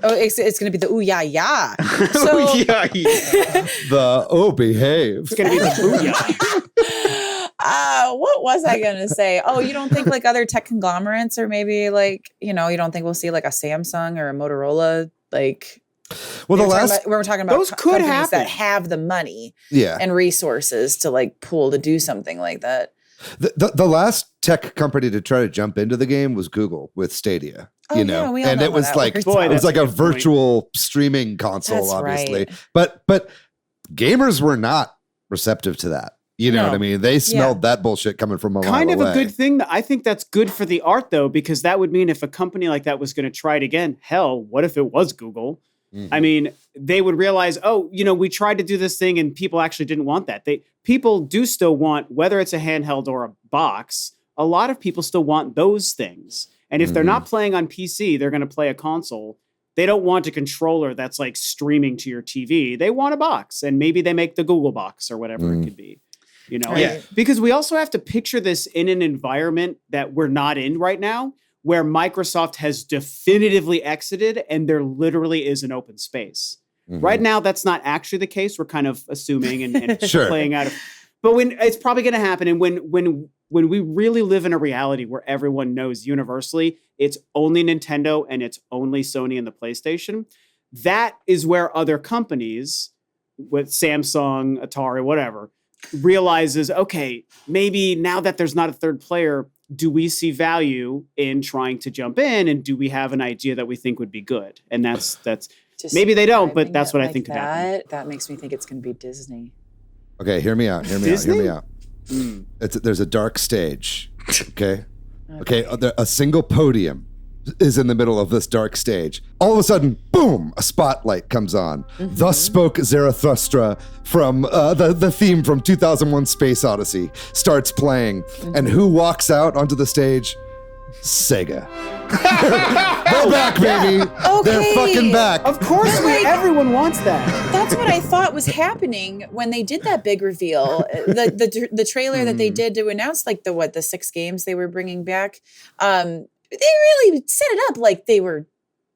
It's going to be the ooh, yeah, yeah. So, ooh, yeah, yeah. Behave. It's going to be the ooh, yeah. What was I going to say? Oh, you don't think like other tech conglomerates, or maybe like, you don't think we'll see like a Samsung or a Motorola, like... Well, we're talking about those could companies happen that have the money yeah. and resources to like pool to do something like that. The last tech company to try to jump into the game was Google with Stadia. Oh, yeah, we all and know it was that like works. it was like a virtual streaming console, That's obviously. right. But gamers were not receptive to that. You know what I mean? They smelled that bullshit coming from a kind mile of away. A good thing. I think that's good for the art, though, because that would mean if a company like that was going to try it again, hell, what if it was Google? I mean, they would realize, we tried to do this thing and people actually didn't want that. People do still want, whether it's a handheld or a box, a lot of people still want those things. And if they're not playing on PC, they're going to play a console. They don't want a controller that's like streaming to your TV. They want a box, and maybe they make the Google box or whatever it could be. Because we also have to picture this in an environment that we're not in right now, where Microsoft has definitively exited and there literally is an open space. Right now, that's not actually the case. We're kind of assuming and playing out of, but when it's probably going to happen. And when we really live in a reality where everyone knows universally it's only Nintendo and it's only Sony and the PlayStation, that is where other companies with Samsung, Atari, whatever, realizes, okay, maybe now that there's not a third player, do we see value in trying to jump in, and do we have an idea that we think would be good? And that's Just maybe they don't, but that's what I think could happen. That makes me think it's going to be Disney. Okay, hear me out. There's a dark stage. Okay. Okay. A single podium is in the middle of this dark stage. All of a sudden, boom, a spotlight comes on. Thus spoke Zarathustra from the theme from 2001 Space Odyssey starts playing. And who walks out onto the stage? SEGA. They're back, baby. Okay. They're fucking back. Of course, everyone wants that. That's what I thought was happening when they did that big reveal. The trailer that they did to announce like the 6 games they were bringing back. They really set it up like they were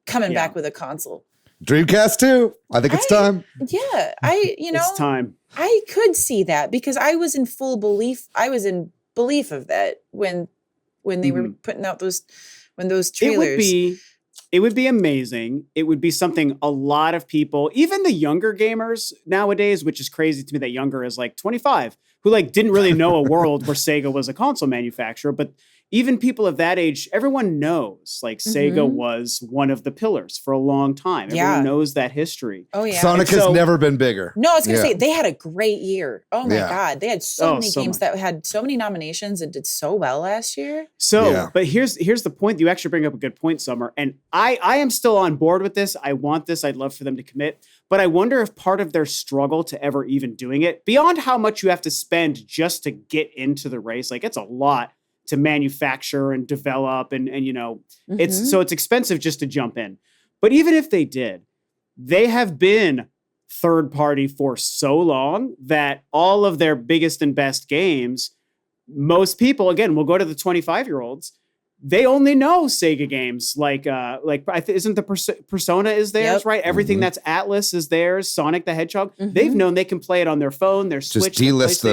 coming back with a console. Dreamcast 2. I think it's time. Yeah, It's time. I could see that because I was in full belief. I was in belief of that when they were putting out those trailers. It would be amazing. It would be something a lot of people, even the younger gamers nowadays, which is crazy to me that younger is like 25, who like didn't really know a world where Sega was a console manufacturer, but even people of that age, everyone knows like Sega was one of the pillars for a long time. Everyone knows that history. Oh yeah. Sonic has never been bigger. No, I was going to say they had a great year. Oh my God. They had so many games much. that had so many nominations and did so well last year. But here's the point. You actually bring up a good point, Summer. And I am still on board with this. I want this. I'd love for them to commit. But I wonder if part of their struggle to ever even doing it, beyond how much you have to spend just to get into the race, like it's a lot to manufacture and develop and it's expensive just to jump in. But even if they did, they have been third party for so long that all of their biggest and best games, most people, again, will go to the 25-year-olds. They only know Sega games isn't the Persona is theirs, right? Everything that's Atlas is theirs. Sonic the Hedgehog. They've known they can play it on their phone, their Switch. Just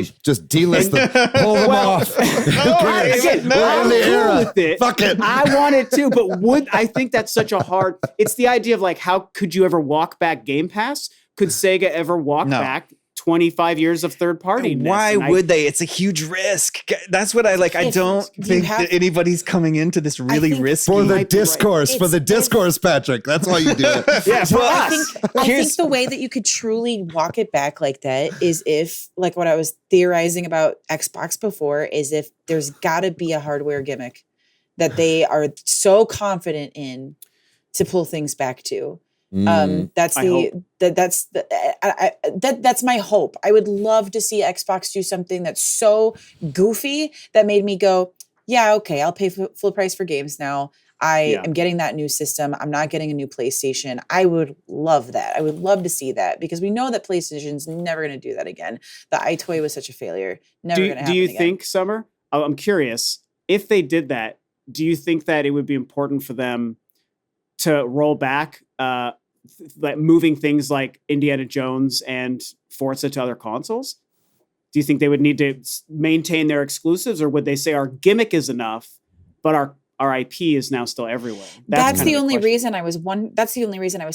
delist them. Pull them off. I'm cool with it. Fuck it. I want it too, but I think that's such a hard. It's the idea of like, how could you ever walk back Game Pass? Could Sega ever walk back 25 years of third party? Why would they? It's a huge risk. That's what I like. I don't think that anybody's coming into this really risky. For the discourse, Patrick. That's why you do it. Yeah, for I us. think the way that you could truly walk it back like that is if, like what I was theorizing about Xbox before, is if there's got to be a hardware gimmick that they are so confident in to pull things back to. That's my hope. I would love to see Xbox do something that's so goofy that made me go, yeah, okay, I'll pay full price for games now. I am getting that new system. I'm not getting a new PlayStation. I would love that. I would love to see that because we know that PlayStation's never going to do that again. The iToy was such a failure. Never going to happen again. Do you think, Summer? I'm curious, if they did that, do you think that it would be important for them to roll back like moving things like Indiana Jones and Forza to other consoles? Do you think they would need to maintain their exclusives, or would they say our gimmick is enough, but our IP is now still everywhere? That's the only reason I was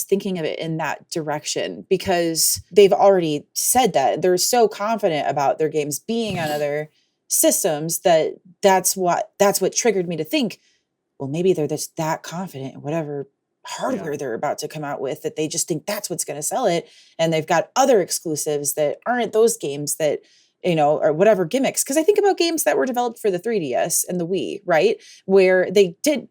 thinking of it in that direction, because they've already said that they're so confident about their games being on other systems that's what triggered me to think, well, maybe they're just that confident in whatever hardware they're about to come out with that they just think that's what's going to sell it, and they've got other exclusives that aren't those games that or whatever gimmicks. Because I think about games that were developed for the 3DS and the Wii, right, where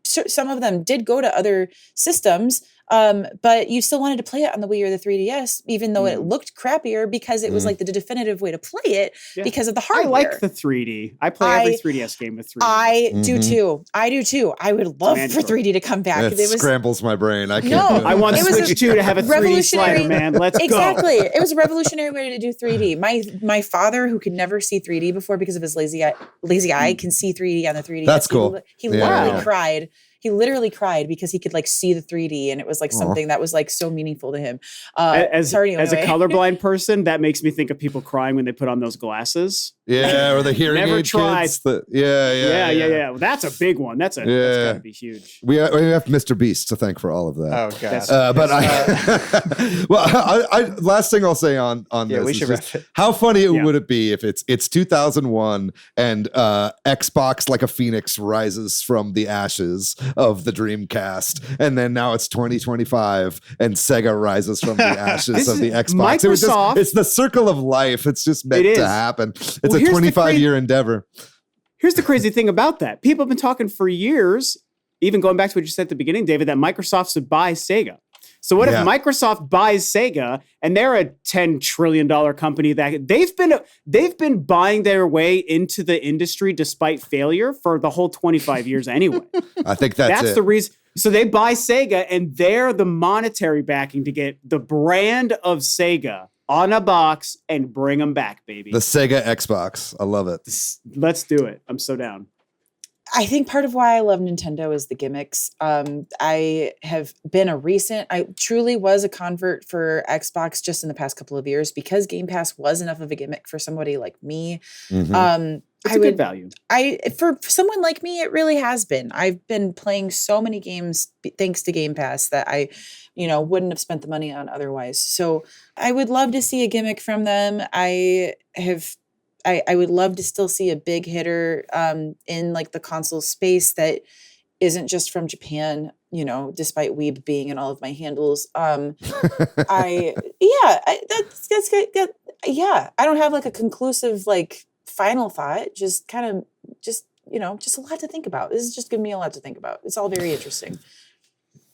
some of them did go to other systems, but you still wanted to play it on the Wii or the 3DS, even though it looked crappier, because it was like the definitive way to play it because of the hardware. I like the 3D. I play every 3DS game with 3D. I do too. I would love for 3D to come back. It scrambles my brain. I can't. I want Switch 2 to have a 3D slider, man. Let's go. Exactly. It was a revolutionary way to do 3D. My father, who could never see 3D before because of his lazy eye, can see 3D on the 3D. That's cool. He literally cried. He literally cried because he could like see the 3D, and it was like something that was like so meaningful to him. As a colorblind person, that makes me think of people crying when they put on those glasses. Yeah, or the hearing aid kids. Yeah. Well, that's a big one. That's gotta be huge. We have Mr. Beast to thank for all of that. Oh god. Last thing I'll say on this. We should wrap it. How funny would it be if it's 2001 and Xbox like a phoenix rises from the ashes of the Dreamcast, and then now it's 2025 and Sega rises from the ashes of the Xbox. Microsoft, it's the circle of life. It's just meant to happen. It's a 25-year endeavor. Here's the crazy thing about that. People have been talking for years even going back to what you said at the beginning, David, that Microsoft should buy Sega. So what if Microsoft buys Sega and they're a $10 trillion company that they've been buying their way into the industry despite failure for the whole 25 years anyway. I think that's the reason. So they buy Sega and they're the monetary backing to get the brand of Sega on a box and bring them back, baby. The Sega Xbox. I love it. Let's do it. I'm so down. I think part of why I love Nintendo is the gimmicks. I truly was a convert for Xbox just in the past couple of years because Game Pass was enough of a gimmick for somebody like me. Mm-hmm. It's a good value. For someone like me, it really has been. I've been playing so many games thanks to Game Pass that I, wouldn't have spent the money on otherwise. So I would love to see a gimmick from them. I would love to still see a big hitter in like the console space that isn't just from Japan, despite Weeb being in all of my handles. That's good. Yeah. I don't have like a conclusive like final thought, just a lot to think about. This is just giving me a lot to think about. It's all very interesting.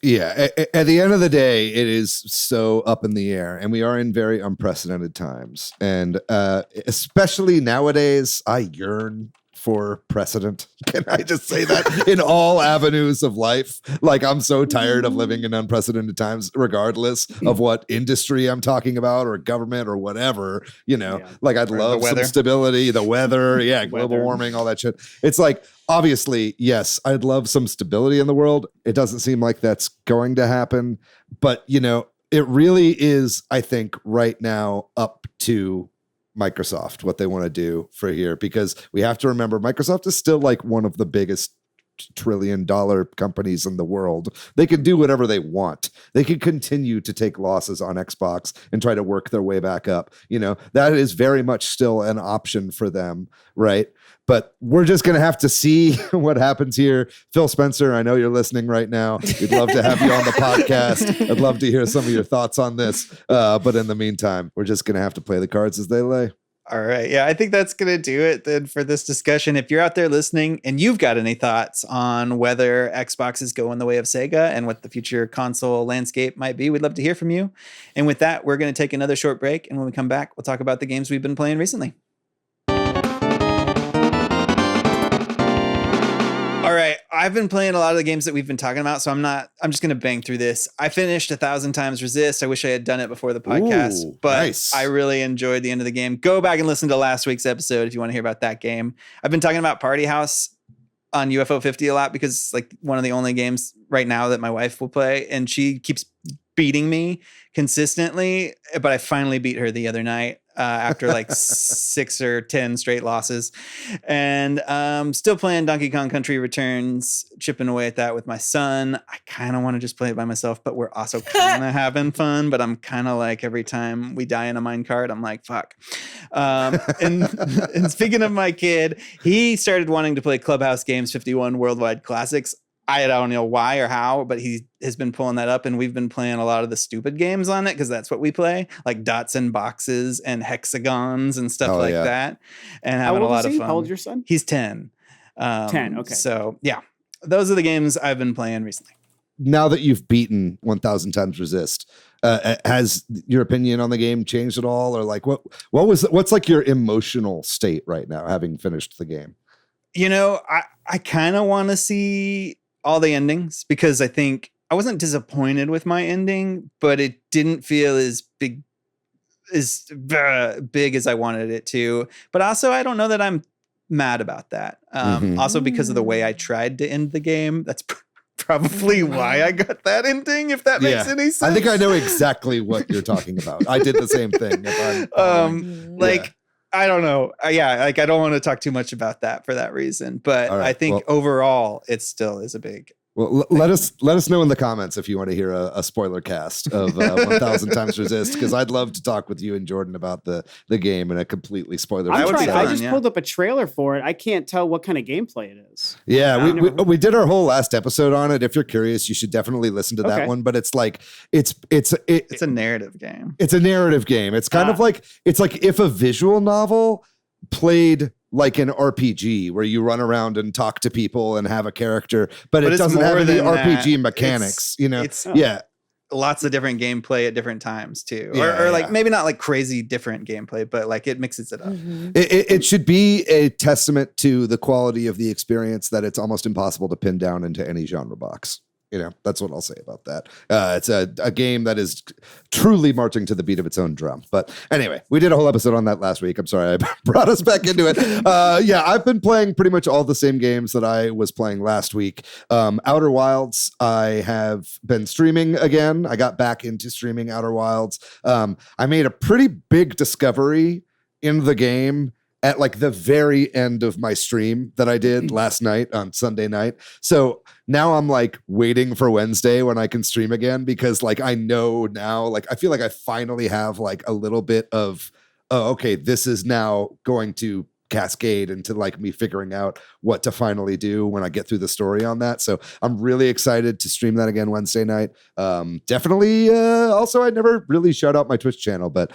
Yeah. At the end of the day, it is so up in the air, and we are in very unprecedented times. And especially nowadays, I yearn for precedent. Can I just say that in all avenues of life? Like, I'm so tired of living in unprecedented times, regardless of what industry I'm talking about or government or whatever, like I'd love some stability, the weather, global warming, all that shit. It's like, obviously, yes, I'd love some stability in the world. It doesn't seem like that's going to happen, but it really is, I think, right now up to Microsoft, what they want to do for here, because we have to remember Microsoft is still like one of the biggest $1 trillion companies in the world. They can do whatever they want. They can continue to take losses on Xbox and try to work their way back up. That is very much still an option for them, right? But we're just going to have to see what happens here. Phil Spencer, I know you're listening right now. We'd love to have you on the podcast. I'd love to hear some of your thoughts on this. But in the meantime, we're just going to have to play the cards as they lay. All right. Yeah, I think that's going to do it then for this discussion. If you're out there listening and you've got any thoughts on whether Xbox is going the way of Sega and what the future console landscape might be, we'd love to hear from you. And with that, we're going to take another short break. And when we come back, we'll talk about the games we've been playing recently. All right. I've been playing a lot of the games that we've been talking about, so I'm just going to bang through this. I finished 1,000 Times Resist. I wish I had done it before the podcast, but nice. I really enjoyed the end of the game. Go back and listen to last week's episode if you want to hear about that game. I've been talking about Party House on UFO 50 a lot because it's like one of the only games right now that my wife will play, and she keeps beating me consistently, but I finally beat her the other night. After like 6 or 10 straight losses, and still playing Donkey Kong Country Returns, chipping away at that with my son. I kind of want to just play it by myself, but we're also kind of having fun. But I'm kind of like, every time we die in a minecart, I'm like, fuck. And speaking of my kid, he started wanting to play Clubhouse Games 51 Worldwide Classics. I don't know why or how, but he has been pulling that up, and we've been playing a lot of the stupid games on it because that's what we play, like dots and boxes and hexagons and stuff that, and having a lot of fun. How old is your son? He's 10. 10, okay. So yeah, those are the games I've been playing recently. Now that you've beaten 1,000 Times Resist, has your opinion on the game changed at all, or like what's like your emotional state right now, having finished the game? I kind of want to see all the endings because I think I wasn't disappointed with my ending, but it didn't feel as big as I wanted it to. But also, I don't know that I'm mad about that. Also, because of the way I tried to end the game, that's probably why I got that ending, if that makes any sense. I think I know exactly what you're talking about. I did the same thing. I don't know. I don't want to talk too much about that for that reason, but right, I think overall it still is a big. Well, let us know in the comments if you want to hear a spoiler cast of 1,000 Times Resist, because I'd love to talk with you and Jordan about the game in a completely spoiler. I just pulled up a trailer for it. I can't tell what kind of gameplay it is. Yeah, we did our whole last episode on it. If you're curious, you should definitely listen to that one. But it's like it's a narrative game. It's a narrative game. It's kind of like if a visual novel played like an RPG where you run around and talk to people and have a character, but it doesn't have any RPG mechanics, It's lots of different gameplay at different times too, or like maybe not like crazy different gameplay, but like it mixes it up. It should be a testament to the quality of the experience that it's almost impossible to pin down into any genre box. That's what I'll say about that. It's a game that is truly marching to the beat of its own drum. But anyway, we did a whole episode on that last week. I'm sorry I brought us back into it. I've been playing pretty much all the same games that I was playing last week. Outer Wilds, I have been streaming again. I got back into streaming Outer Wilds. I made a pretty big discovery in the game at like the very end of my stream that I did last night on Sunday night. So now I'm like waiting for Wednesday when I can stream again, because like I know now, like I feel like I finally have like a little bit of, okay, this is now going to cascade into like me figuring out what to finally do when I get through the story on that. So I'm really excited to stream that again Wednesday night. Definitely. Also, I never really shout out my Twitch channel, but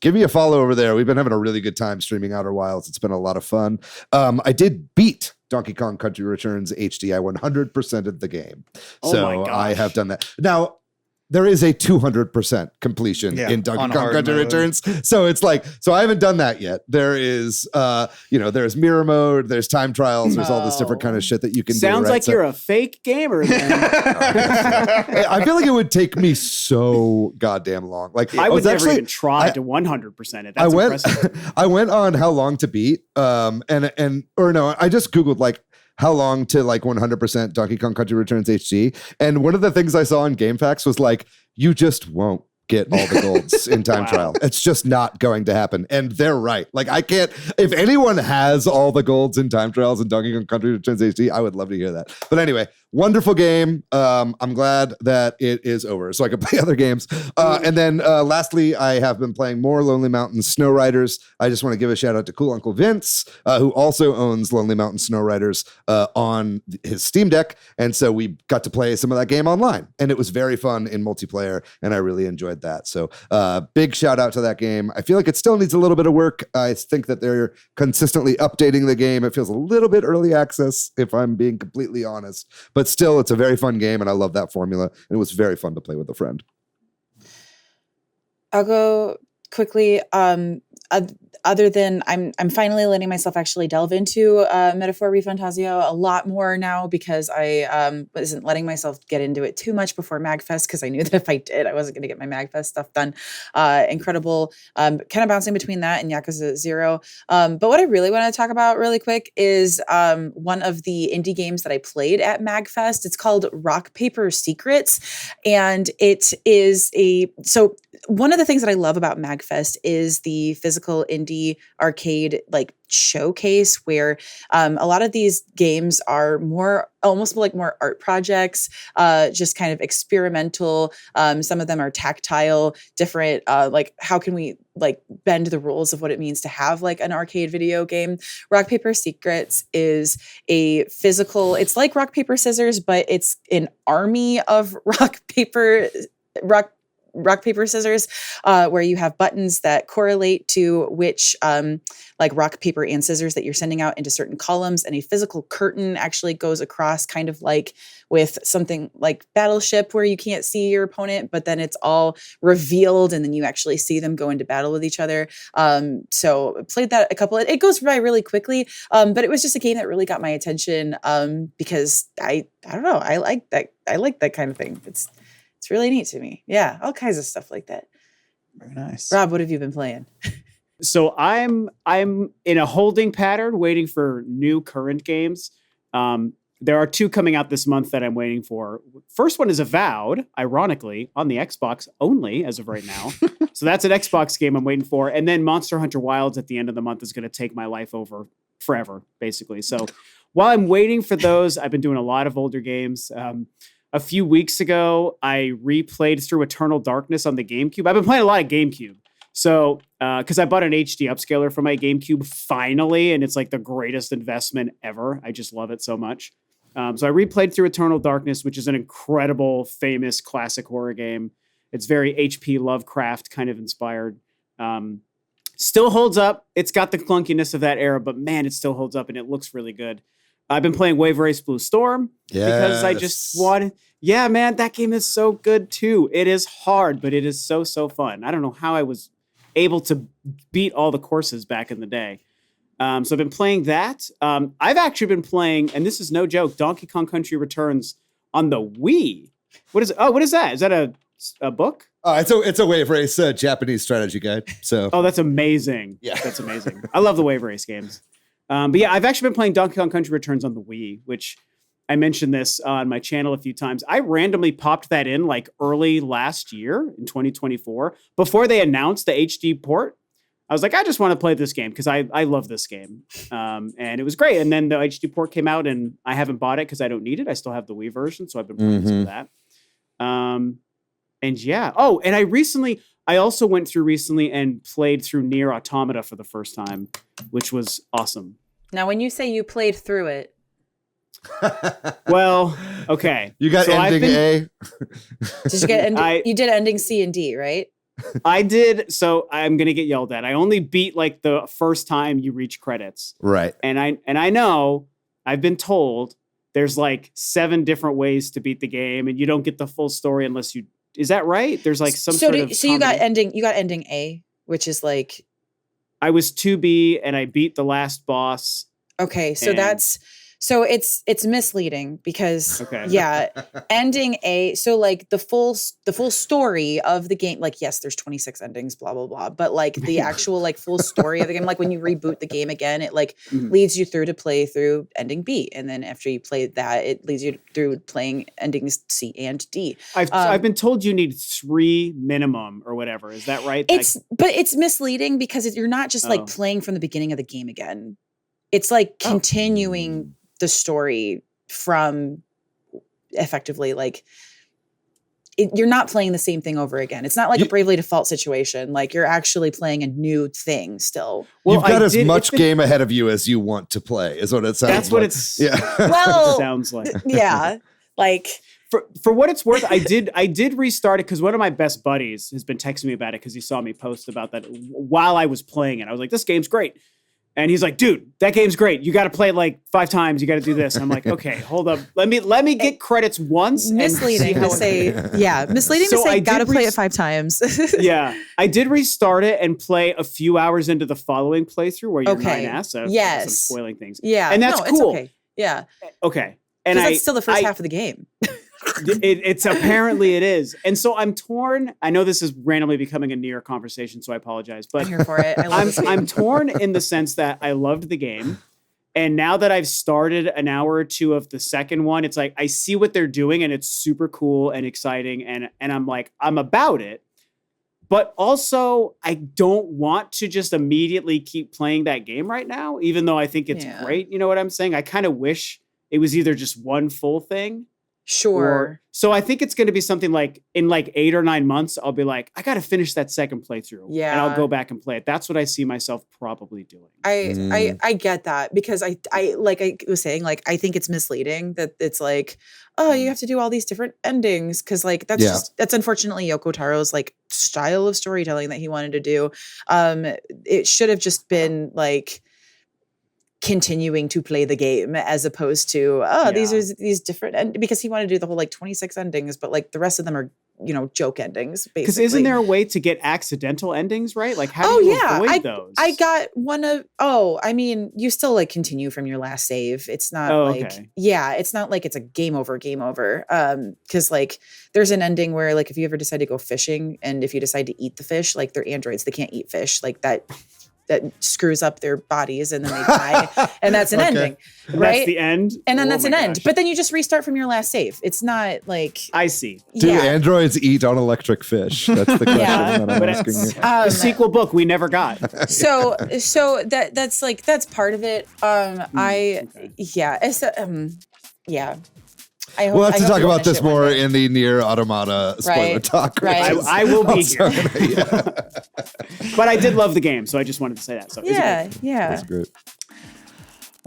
give me a follow over there. We've been having a really good time streaming Outer Wilds. It's been a lot of fun. I did beat Donkey Kong Country Returns HD. I 100%ed the game. So I have done that. Now, there is a 200% completion in Donkey Kong Country Returns. So it's like, so I haven't done that yet. There is, there's mirror mode, there's time trials, there's all this different kind of shit that you can do. Sounds like you're a fake gamer then. I feel like it would take me so goddamn long. Like I would never even try to 100% it. That's impressive. I went on how long to beat, I just Googled like, how long to like 100% Donkey Kong Country Returns HD. And one of the things I on GameFAQs was like, you just won't get all the golds in time trial. It's just not going to happen. And they're right. Like I can't, if anyone has all the golds in time trials in Donkey Kong Country Returns HD, I would love to hear that. But anyway, wonderful game. I'm glad that it is over so I can play other games. And then lastly, I have been playing more Lonely Mountain Snow Riders. I just want to give a shout out to Cool Uncle Vince, who also owns Lonely Mountain Snow Riders on his Steam Deck. And so we got to play some of that game online. And it was very fun in multiplayer. And I really enjoyed that. So big shout out to that game. I feel like it still needs a little bit of work. I think that they're consistently updating the game. It feels a little bit early access, if I'm being completely honest. But still, it's a very fun game, and I love that formula. And it was very fun to play with a friend. I'll go quickly. Other than I'm finally letting myself actually delve into Metaphor ReFantazio a lot more now, because I wasn't letting myself get into it too much before MagFest, because I knew that if I did, I wasn't going to get my MagFest stuff done. Incredible, kind of bouncing between that and Yakuza 0. But what I really want to talk about really quick is one of the indie games that I played at MagFest. It's called Rock Paper Secrets, and it is so one of the things that I love about MagFest is the physical indie arcade like showcase, where a lot of these games are almost like more art projects, just kind of experimental. Some of them are tactile, different, like how can we like bend the rules of what it means to have like an arcade video game. Rock Paper Secrets is a physical, it's like rock, paper, scissors, but it's an army of rock, paper, scissors, where you have buttons that correlate to which like rock, paper, and scissors that you're sending out into certain columns, and a physical curtain actually goes across, kind of like with something like Battleship, where you can't see your opponent, but then it's all revealed and then you actually see them go into battle with each other. So I played that it goes by really quickly, but it was just a game that really got my attention because I don't know, I like that kind of thing. It's really neat to me. Yeah, all kinds of stuff like that. Very nice. Rob, what have you been playing? So I'm in a holding pattern, waiting for new current games. There are 2 coming out this month that I'm waiting for. First one is Avowed, ironically, on the Xbox only as of right now. So that's an Xbox game I'm waiting for. And then Monster Hunter Wilds at the end of the month is going to take my life over forever, basically. So while I'm waiting for those, I've been doing a lot of older games. A few weeks ago, I replayed through Eternal Darkness on the GameCube. I've been playing a lot of GameCube. So, because I bought an HD upscaler for my GameCube finally, and it's like the greatest investment ever. I just love it so much. So I replayed through Eternal Darkness, which is an incredible, famous, classic horror game. It's very H.P. Lovecraft kind of inspired. Still holds up. It's got the clunkiness of that era, but man, it still holds up and it looks really good. I've been playing Wave Race Blue Storm because I just wanted. Yeah, man, that game is so good too. It is hard, but it is so fun. I don't know how I was able to beat all the courses back in the day. So I've been playing that. I've actually been playing, and this is no joke, Donkey Kong Country Returns on the Wii. What is it? Oh, what is that? Is that a book? It's a Wave Race Japanese strategy guide. So that's amazing. Yeah, that's amazing. I love the Wave Race games. But yeah, I've actually been playing Donkey Kong Country Returns on the Wii, which I mentioned this on my channel a few times. I randomly popped that in like early last year in 2024 before they announced the HD port. I was like, I just want to play this game because I love this game. And it was great. And then the HD port came out and I haven't bought it because I don't need it. I still have the Wii version. So I've been playing some of that. And yeah. Oh, and I also went through recently and played through Nier Automata for the first time, which was awesome. Now, when you say you played through it. Well, okay. You got ending A? Did you get ending? You did ending C and D, right? I did. So I'm going to get yelled at. I only beat like the first time you reach credits. Right. And I know I've been told there's like 7 different ways to beat the game and you don't get the full story unless you, is that right? There's like some sort of. So you got ending A, which is like. I was 2B and I beat the last boss. Okay. So it's misleading because ending A, so like the full story of the game, like, yes, there's 26 endings, blah, blah, blah. But like the actual like full story of the game, like when you reboot the game again, it like leads you through to play through ending B. And then after you play that, it leads you through playing endings C and D. I've been told you need 3 minimum or whatever. Is that right? But it's misleading because you're not just like playing from the beginning of the game again. It's like continuing the story from effectively like you're not playing the same thing over again. It's not like a Bravely Default situation. Like you're actually playing a new thing still. Well, you've got as much game ahead of you as you want to play is what it sounds like. That's what it's well, it sounds like. Yeah. Like for what it's worth, I did restart it because one of my best buddies has been texting me about it because he saw me post about that while I was playing it. I was like, this game's great. And he's like, dude, that game's great. You got to play it like 5 times. You got to do this. And I'm like, okay, hold up. Let me get credits once. Misleading to say, misleading to say, got to play it 5 times. Yeah, I did restart it and play a few hours into the following playthrough where you're 9S. So I'm spoiling things. Yeah, and that's cool. It's okay. Yeah, okay. And that's still the first half of the game. It's apparently it is. And so I'm torn. I know this is randomly becoming a Nier conversation, so I apologize. But I'm here for it. I'm torn in the sense that I loved the game. And now that I've started an hour or 2 of the second one, it's like I see what they're doing and it's super cool and exciting. And I'm like, I'm about it. But also, I don't want to just immediately keep playing that game right now, even though I think it's great. You know what I'm saying? I kind of wish it was either just one full thing. Sure. So I think it's going to be something like in like 8 or 9 months, I'll be like, I got to finish that second playthrough. Yeah. And I'll go back and play it. That's what I see myself probably doing. I get that because I like I was saying, like, I think it's misleading that it's like, oh, you have to do all these different endings. Cause like, that's unfortunately Yoko Taro's like style of storytelling that he wanted to do. It should have just been like, continuing to play the game as opposed to these are these different because he wanted to do the whole like 26 endings, but like the rest of them are joke endings basically. Because isn't there a way to get accidental endings, right? Like how do you avoid those? I got one of I mean you still like continue from your last save. It's not it's not like it's a game over because like there's an ending where like if you ever decide to go fishing and if you decide to eat the fish, like they're androids, they can't eat fish, like that screws up their bodies and then they die. And that's an ending, right? That's the end? And then that's an end. But then you just restart from your last save. It's not like... I see. Do androids eat on electric fish? That's the question that I'm asking you. The sequel book we never got. So that's like, that's part of it. We'll have to talk about this more in the Nier Automata spoiler talk. Right. I will be here. But I did love the game, so I just wanted to say that. So yeah. That's great.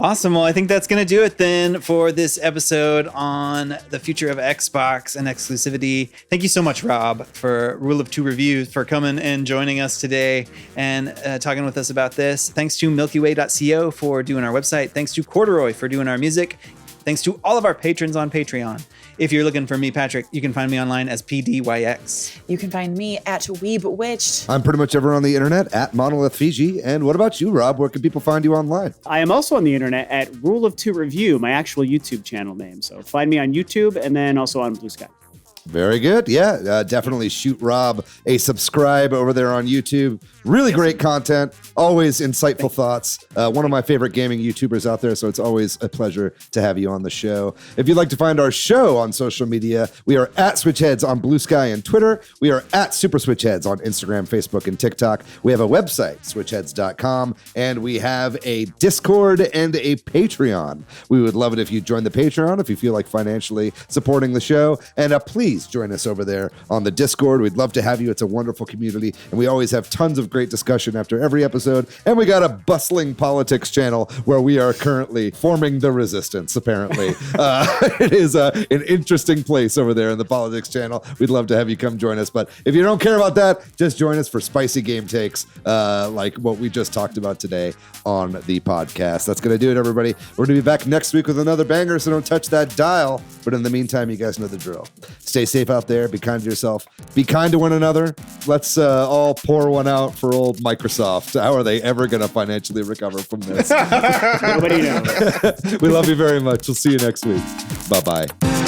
Awesome. Well, I think that's going to do it then for this episode on the future of Xbox and exclusivity. Thank you so much, Rob, for Ruleof2Review, for coming and joining us today and talking with us about this. Thanks to MilkyWay.co for doing our website. Thanks to Corduroy for doing our music. Thanks to all of our patrons on Patreon. If you're looking for me, Patrick, you can find me online as PDYX. You can find me at Weebwitched. I'm pretty much everywhere on the internet at Monolith Fiji. And what about you, Rob? Where can people find you online? I am also on the internet at Ruleof2Review, my actual YouTube channel name. So find me on YouTube and then also on Blue Sky. Very good. Yeah, definitely shoot Rob a subscribe over there on YouTube. Really great content. Always insightful thoughts. One of my favorite gaming YouTubers out there, so it's always a pleasure to have you on the show. If you'd like to find our show on social media, we are at Switch Headz on Blue Sky and Twitter. We are at Super Switch Headz on Instagram, Facebook, and TikTok. We have a website, switchheadz.com, and we have a Discord and a Patreon. We would love it if you join the Patreon if you feel like financially supporting the show. And please join us over there on the Discord. We'd love to have you. It's a wonderful community, and we always have tons of great discussion after every episode. And we got a bustling politics channel where we are currently forming the resistance, apparently. It is an interesting place over there in the politics channel. We'd love to have you come join us. But if you don't care about that, just join us for spicy game takes like what we just talked about today on the podcast. That's going to do it, everybody. We're going to be back next week with another banger, so don't touch that dial. But in the meantime, you guys know the drill. Stay safe out there. Be kind to yourself. Be kind to one another. Let's all pour one out for old Microsoft. How are they ever going to financially recover from this? Nobody knows. We love you very much. We'll see you next week. Bye-bye.